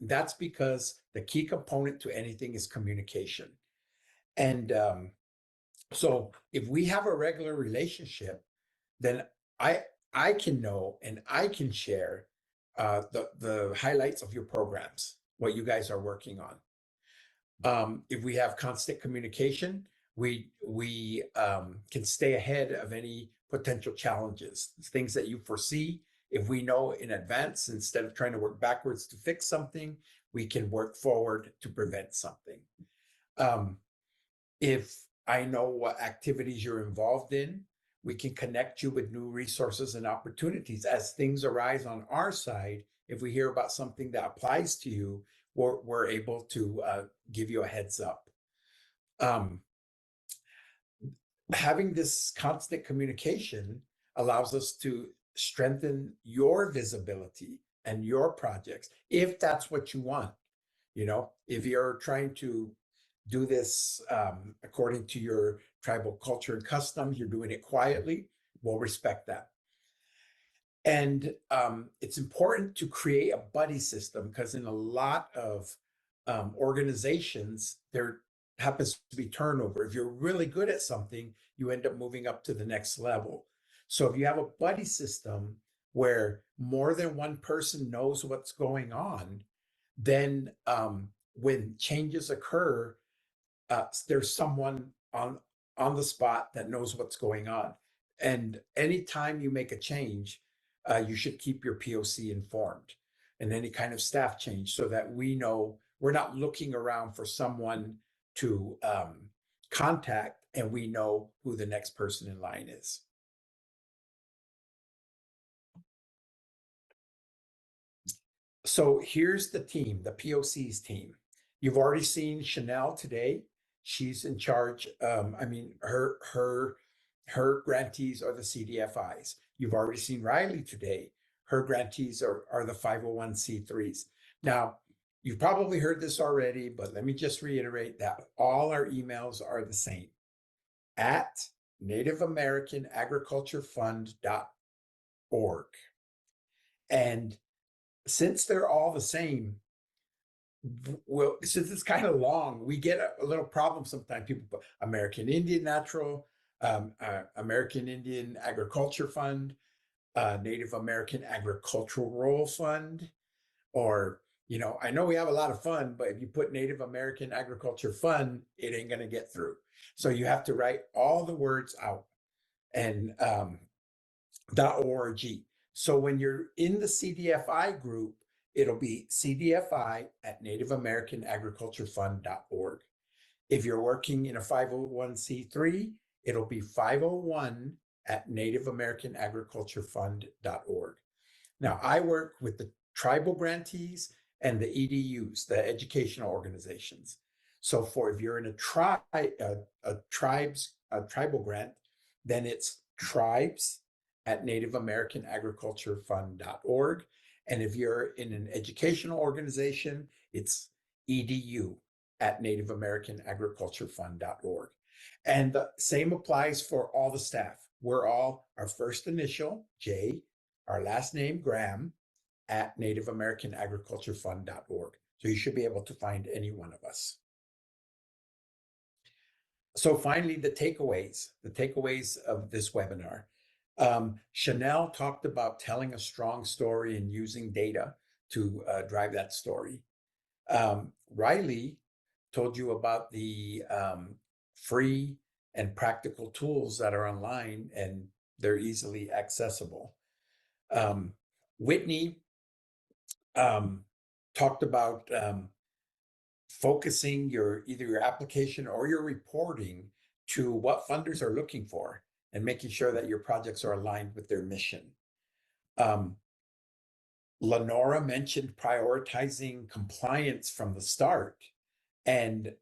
that's because the key component to anything is communication. And so if we have a regular relationship, then I can know and I can share the highlights of your programs, what you guys are working on. If we have constant communication, we can stay ahead of any potential challenges, things that you foresee. If we know in advance, instead of trying to work backwards to fix something, we can work forward to prevent something. If I know what activities you're involved in, we can connect you with new resources and opportunities as things arise on our side. If we hear about something that applies to you, we're able to give you a heads up. Having this constant communication allows us to strengthen your visibility and your projects, if that's what you want. You know, if you're trying to do this according to your tribal culture and customs, you're doing it quietly, we'll respect that. And it's important to create a buddy system, because in a lot of organizations, there happens to be turnover. If you're really good at something, you end up moving up to the next level. So if you have a buddy system where more than one person knows what's going on, then when changes occur, there's someone on the spot that knows what's going on. And anytime you make a change, you should keep your POC informed, and any kind of staff change, so that we know we're not looking around for someone to contact, and we know who the next person in line is. So here's the team, the POC's team. You've already seen Chanel today. She's in charge. Her grantees are the CDFIs. You've already seen Riley today. Her grantees are the 501c3s. Now, you've probably heard this already, but let me just reiterate that all our emails are the same: at nativeamericanagriculturefund.org. And since they're all the same, well, since it's kind of long, we get a little problem sometimes. People put American Indian Natural, American Indian Agriculture Fund, Native American Agricultural Rural Fund, or, I know we have a lot of fun, but if you put Native American Agriculture Fund, it ain't going to get through. So you have to write all the words out, and .org. So when you're in the CDFI group, it'll be CDFI at nativeamericanagriculturefund.org. If you're working in a 501c3, it'll be 501 at nativeamericanagriculturefund.org. Now, I work with the tribal grantees and the EDUs, the educational organizations. So if you're in a tribal grant, then it's tribes at nativeamericanagriculturefund.org. And if you're in an educational organization, it's EDU at nativeamericanagriculturefund.org. And the same applies for all the staff. We're all our first initial, J, our last name, Graham, at nativeamericanagriculturefund.org. So you should be able to find any one of us. So finally, the takeaways of this webinar. Chanel talked about telling a strong story and using data to drive that story. Riley told you about the free and practical tools that are online, and they're easily accessible. Whitney talked about focusing either your application or your reporting to what funders are looking for, and making sure that your projects are aligned with their mission. Lenora mentioned prioritizing compliance from the start, and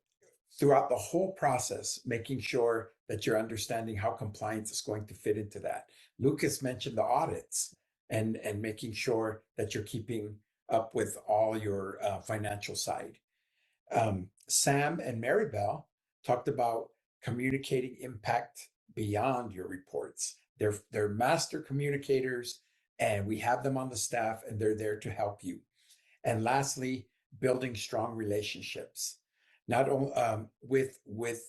throughout the whole process, making sure that you're understanding how compliance is going to fit into that. Lucas mentioned the audits, and making sure that you're keeping up with all your financial side. Sam and Maribel talked about communicating impact beyond your reports. They're master communicators, and we have them on the staff, and they're there to help you. And lastly, building strong relationships, not only with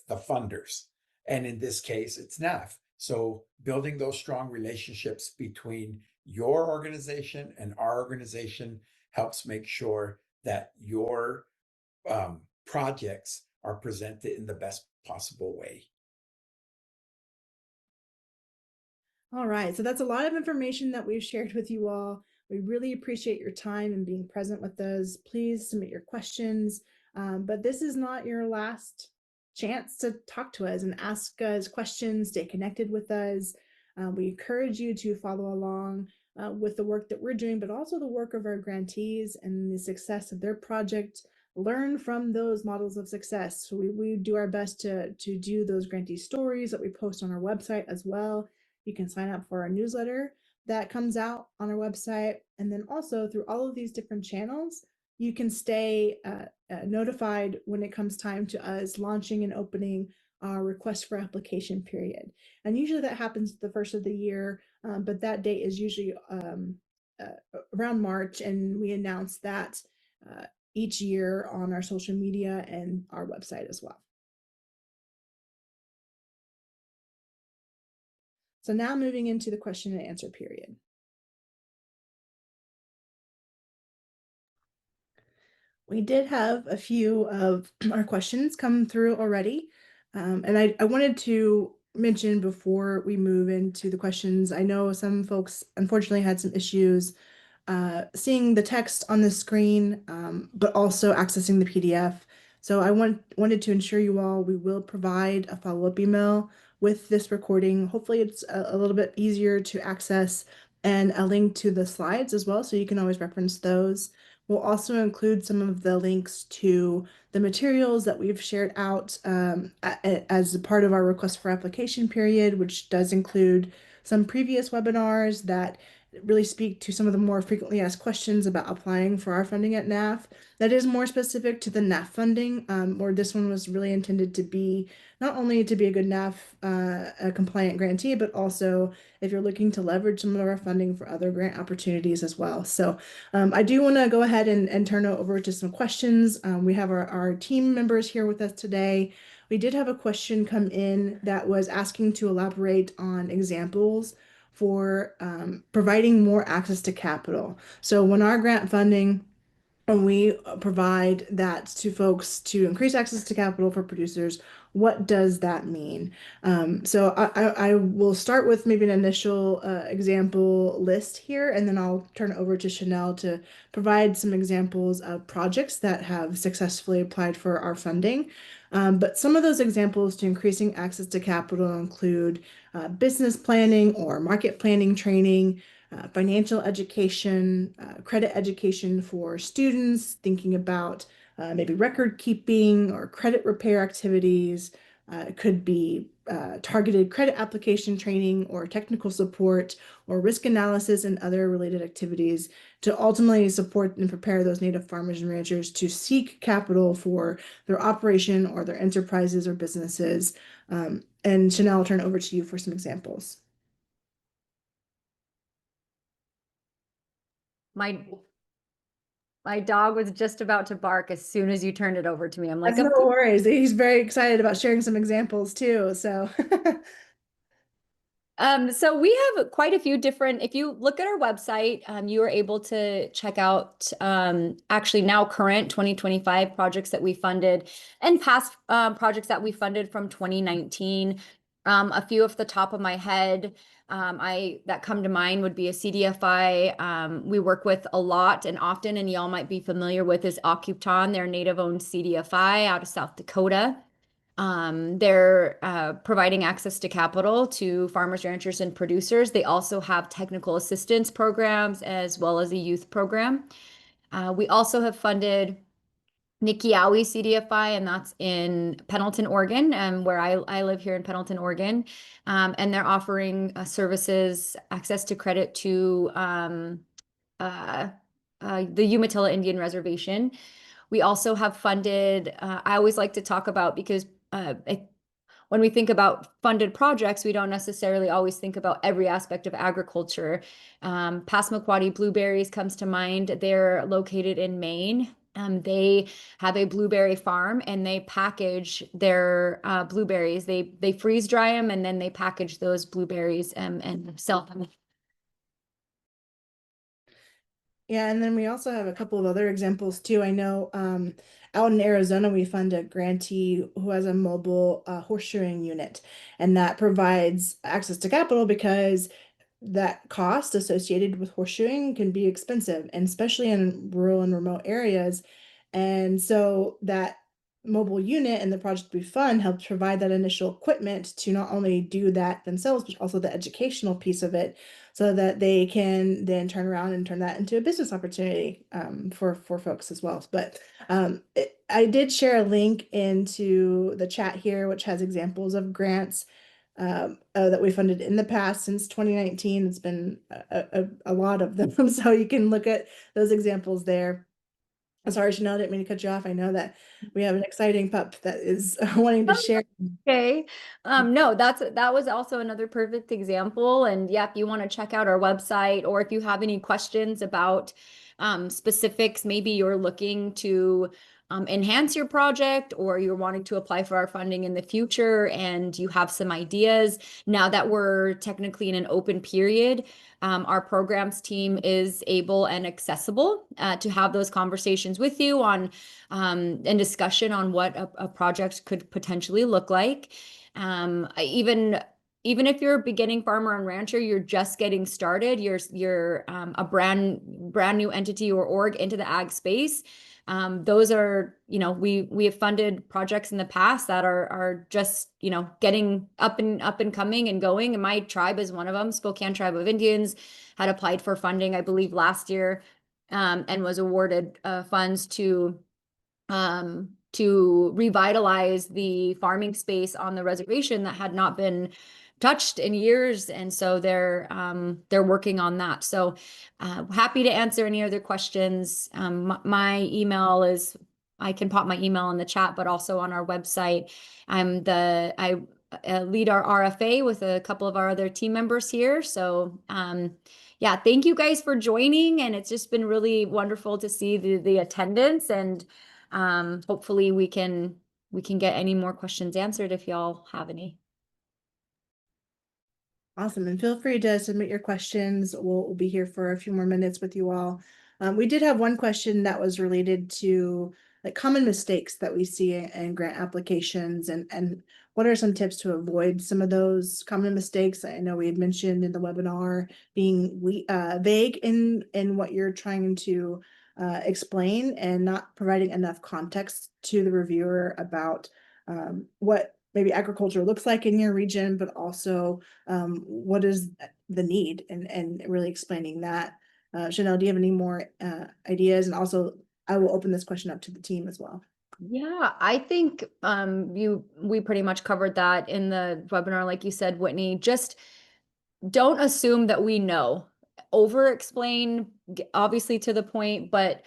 the funders, and in this case, it's NAAF. So building those strong relationships between your organization and our organization helps make sure that your projects are presented in the best possible way.
All right, so that's a lot of information that we've shared with you all. We really appreciate your time and being present with us. Please submit your questions, but this is not your last chance to talk to us and ask us questions, stay connected with us. We encourage you to follow along with the work that we're doing, but also the work of our grantees and the success of their project. Learn from those models of success. So we do our best to do those grantee stories that we post on our website as well. You can sign up for our newsletter that comes out on our website. And then also through all of these different channels, you can stay notified when it comes time to us launching and opening our request for application period. And usually that happens the first of the year, but that date is usually around March, and we announce that each year on our social media and our website as well. So now moving into the question and answer period. We did have a few of our questions come through already. And I wanted to mention before we move into the questions, I know some folks unfortunately had some issues seeing the text on the screen, but also accessing the PDF. So I wanted to ensure you all, we will provide a follow-up email with this recording. Hopefully it's a little bit easier to access, and a link to the slides as well, so you can always reference those. We'll also include some of the links to the materials that we've shared out as a part of our request for application period, which does include some previous webinars that really speak to some of the more frequently asked questions about applying for our funding at NAAF. That is more specific to the NAAF funding, or this one was really intended to be not only to be a good NAAF a compliant grantee, but also if you're looking to leverage some of our funding for other grant opportunities as well. So I do want to go ahead and turn it over to some questions. We have our team members here with us today. We did have a question come in that was asking to elaborate on examples for providing more access to capital. So when our grant funding, when we provide that to folks to increase access to capital for producers, what does that mean? So I will start with maybe an initial example list here, and then I'll turn it over to Chanel to provide some examples of projects that have successfully applied for our funding. But some of those examples to increasing access to capital include business planning or market planning training, financial education, credit education for students, thinking about maybe record keeping or credit repair activities. It could be targeted credit application training or technical support or risk analysis and other related activities to ultimately support and prepare those Native farmers and ranchers to seek capital for their operation or their enterprises or businesses. And Chanel, I'll turn it over to you for some examples.
My dog was just about to bark as soon as you turned it over to me. I'm like,
That's no worries. He's very excited about sharing some examples too. So
so we have quite a few different, if you look at our website, you are able to check out actually now current 2025 projects that we funded and past projects that we funded from 2019. A few off the top of my head that come to mind would be a CDFI we work with a lot and often, and y'all might be familiar with, is Occupan, their native-owned CDFI out of South Dakota. They're providing access to capital to farmers, ranchers, and producers. They also have technical assistance programs as well as a youth program. We also have funded Nikiawi CDFI, and that's in Pendleton, Oregon, where I live here in Pendleton, Oregon. And they're offering services, access to credit to the Umatilla Indian Reservation. We also have funded, I always like to talk about, because when we think about funded projects, we don't necessarily always think about every aspect of agriculture. Passamaquoddy Blueberries comes to mind. They're located in Maine. They have a blueberry farm, and they package their blueberries. They freeze dry them, and then they package those blueberries and sell them.
yeah, and then we also have a couple of other examples too. I know out in Arizona, we fund a grantee who has a mobile horseshoeing unit, and that provides access to capital because that cost associated with horseshoeing can be expensive, and especially in rural and remote areas. And so that mobile unit and the project we fund helps provide that initial equipment to not only do that themselves, but also the educational piece of it, so that they can then turn around and turn that into a business opportunity for folks as well. But I did share a link into the chat here, which has examples of grants that we funded in the past since 2019. It's been a lot of them, so you can look at those examples there. Sorry, Chanel, didn't mean to cut you off. I know that we have an exciting pup that is wanting to share.
Okay. No, that was also another perfect example. And yeah, if you want to check out our website, or if you have any questions about specifics. Maybe you're looking to enhance your project, or you're wanting to apply for our funding in the future and you have some ideas. Now that we're technically in an open period, our programs team is able and accessible to have those conversations with you on and discussion on what a project could potentially look like. Even if you're a beginning farmer and rancher, you're just getting started, you're a brand new entity or org into the ag space. Those are, we have funded projects in the past that are just, getting up and coming and going. And my tribe is one of them. Spokane Tribe of Indians had applied for funding, I believe, last year, and was awarded funds to revitalize the farming space on the reservation that had not been touched in years. And so they're working on that. So happy to answer any other questions. My email is, I can pop my email in the chat, but also on our website. I lead our RFA with a couple of our other team members here. So yeah, thank you guys for joining. And it's just been really wonderful to see the attendance, and hopefully we can get any more questions answered if y'all have any.
Awesome. And feel free to submit your questions. We'll be here for a few more minutes with you all. We did have one question that was related to like common mistakes that we see in grant applications, and what are some tips to avoid some of those common mistakes? I know we had mentioned in the webinar being vague in what you're trying to explain, and not providing enough context to the reviewer about what maybe agriculture looks like in your region, but also what is the need, and really explaining that. Chanel, do you have any more ideas? And also, I will open this question up to the team as well.
Yeah, I think we pretty much covered that in the webinar, like you said, Whitney. Just don't assume that we know. Over explain, obviously to the point, but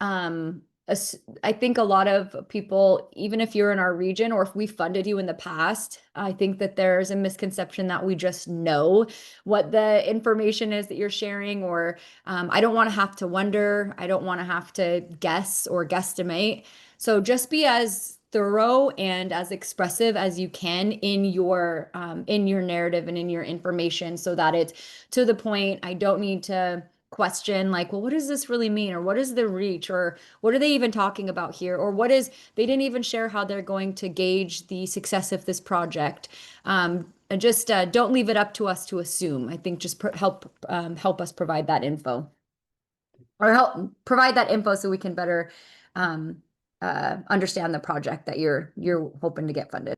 I think a lot of people, even if you're in our region or if we funded you in the past, I think that there's a misconception that we just know what the information is that you're sharing, or I don't want to have to wonder. I don't want to have to guess or guesstimate. So just be as thorough and as expressive as you can in your narrative and in your information, so that it's to the point. I don't need to question like, well, what does this really mean? Or what is the reach? Or what are they even talking about here? Or they didn't even share how they're going to gauge the success of this project. And just don't leave it up to us to assume. I think just help us provide that info, or help provide that info so we can better understand the project that you're hoping to get funded.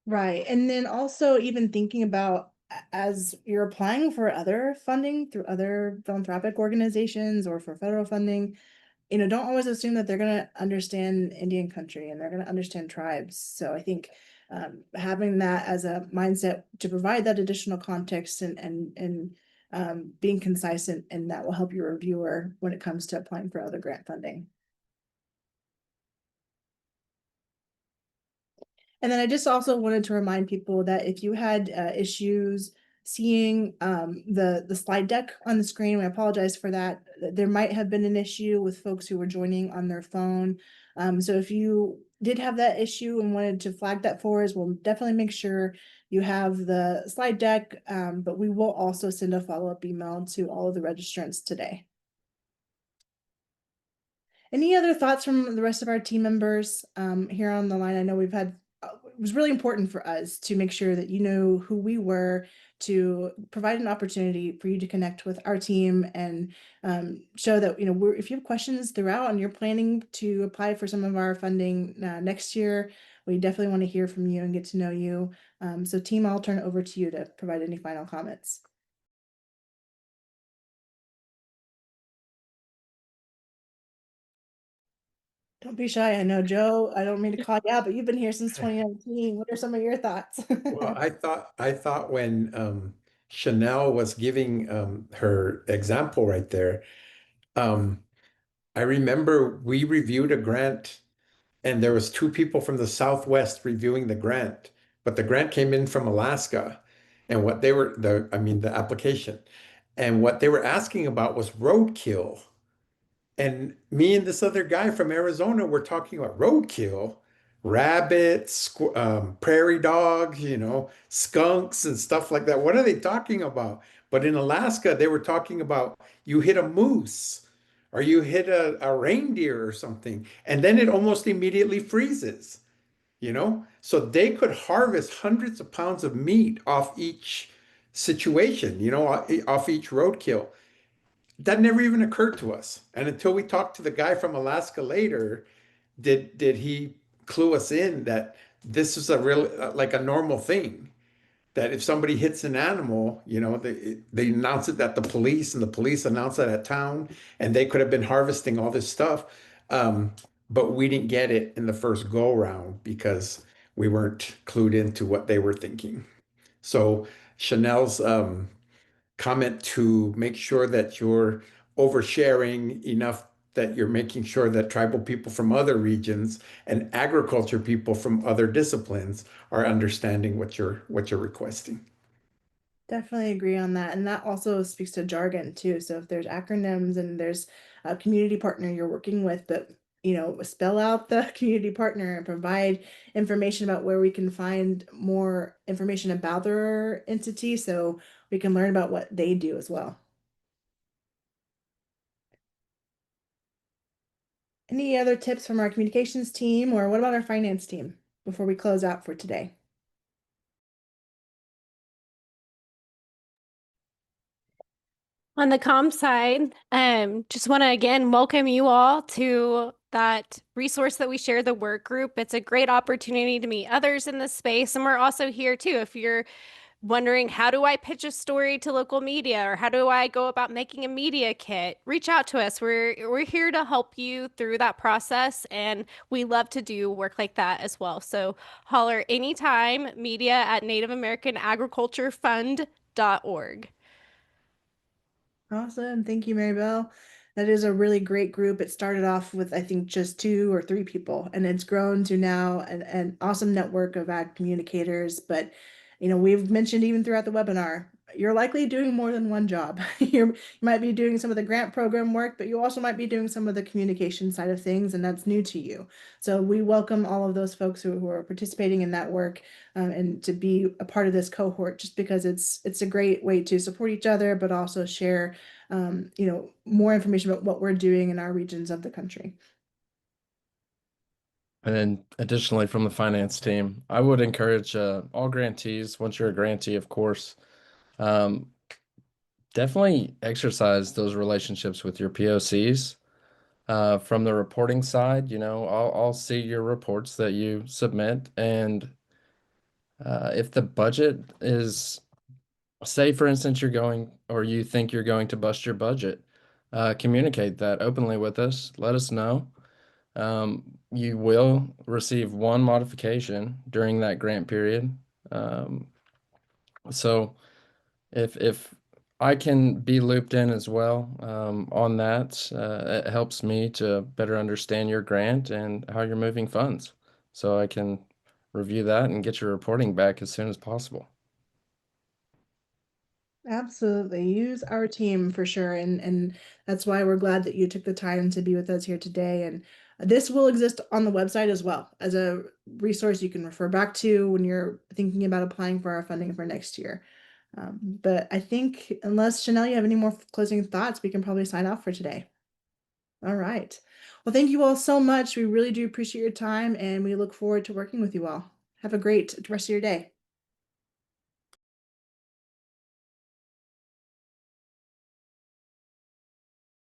Right. And then also even thinking about, as you're applying for other funding through other philanthropic organizations or for federal funding, don't always assume that they're going to understand Indian country and they're going to understand tribes. So I think having that as a mindset to provide that additional context and being concise, and that will help your reviewer when it comes to applying for other grant funding. And then I just also wanted to remind people that if you had issues seeing the slide deck on the screen, we apologize for that. There might have been an issue with folks who were joining on their phone. So if you did have that issue and wanted to flag that for us, we'll definitely make sure you have the slide deck, but we will also send a follow-up email to all of the registrants today. Any other thoughts from the rest of our team members here on the line? I know we've had, it was really important for us to make sure that you know who we were, to provide an opportunity for you to connect with our team and show that, if you have questions throughout and you're planning to apply for some of our funding next year, we definitely want to hear from you and get to know you. So team, I'll turn it over to you to provide any final comments. Don't be shy. I know, Joe, I don't mean to call you out, but you've been here since 2019. What are some of your thoughts?
Well, I thought when Chanel was giving her example right there, I remember we reviewed a grant, and there was 2 people from the Southwest reviewing the grant, but the grant came in from Alaska, and what they were the application, and what they were asking about was roadkill. And me and this other guy from Arizona were talking about roadkill, rabbits, prairie dogs, skunks and stuff like that. What are they talking about? But in Alaska, they were talking about you hit a moose or you hit a reindeer or something, and then it almost immediately freezes, So they could harvest hundreds of pounds of meat off each situation, off each roadkill. That never even occurred to us. And until we talked to the guy from Alaska later, did he clue us in that this is a real like a normal thing. That if somebody hits an animal, they announce it at the police, and the police announce it at town, and they could have been harvesting all this stuff. But we didn't get it in the first go round because we weren't clued into what they were thinking. So Chanel's comment to make sure that you're oversharing enough that you're making sure that tribal people from other regions and agriculture people from other disciplines are understanding what you're requesting.
Definitely agree on that. And that also speaks to jargon too. So if there's acronyms and there's a community partner you're working with, but spell out the community partner and provide information about where we can find more information about their entity so we can learn about what they do as well. Any other tips from our communications team, or what about our finance team before we close out for today?
On the comm side, just want to again welcome you all to that resource that we share, the work group. It's a great opportunity to meet others in this space. And we're also here too. If you're wondering, how do I pitch a story to local media, or how do I go about making a media kit, reach out to us. We're here to help you through that process. And we love to do work like that as well. So holler anytime, media@nativeamericanagriculturefund.org.
Awesome. Thank you, Maribel. That is a really great group. It started off with, I think, just 2 or 3 people, and it's grown to now an awesome network of ag communicators. But, we've mentioned even throughout the webinar, you're likely doing more than one job. You might be doing some of the grant program work, but you also might be doing some of the communication side of things, and that's new to you. So we welcome all of those folks who are participating in that work, and to be a part of this cohort, just because it's a great way to support each other, but also share more information about what we're doing in our regions of the country.
And then additionally from the finance team, I would encourage all grantees, once you're a grantee, of course, definitely exercise those relationships with your POCs. From the reporting side, I'll see your reports that you submit, and if the budget is, say for instance, you think you're going to bust your budget, communicate that openly with us. Let us know. You will receive one modification during that grant period. So if I can be looped in as well on that, it helps me to better understand your grant and how you're moving funds, so I can review that and get your reporting back as soon as possible.
Absolutely. Use our team for sure. And that's why we're glad that you took the time to be with us here today. And this will exist on the website as well as a resource you can refer back to when you're thinking about applying for our funding for next year. But I think, unless Chanel, you have any more closing thoughts, we can probably sign off for today. All right. Well, thank you all so much. We really do appreciate your time, and we look forward to working with you all. Have a great rest of your day.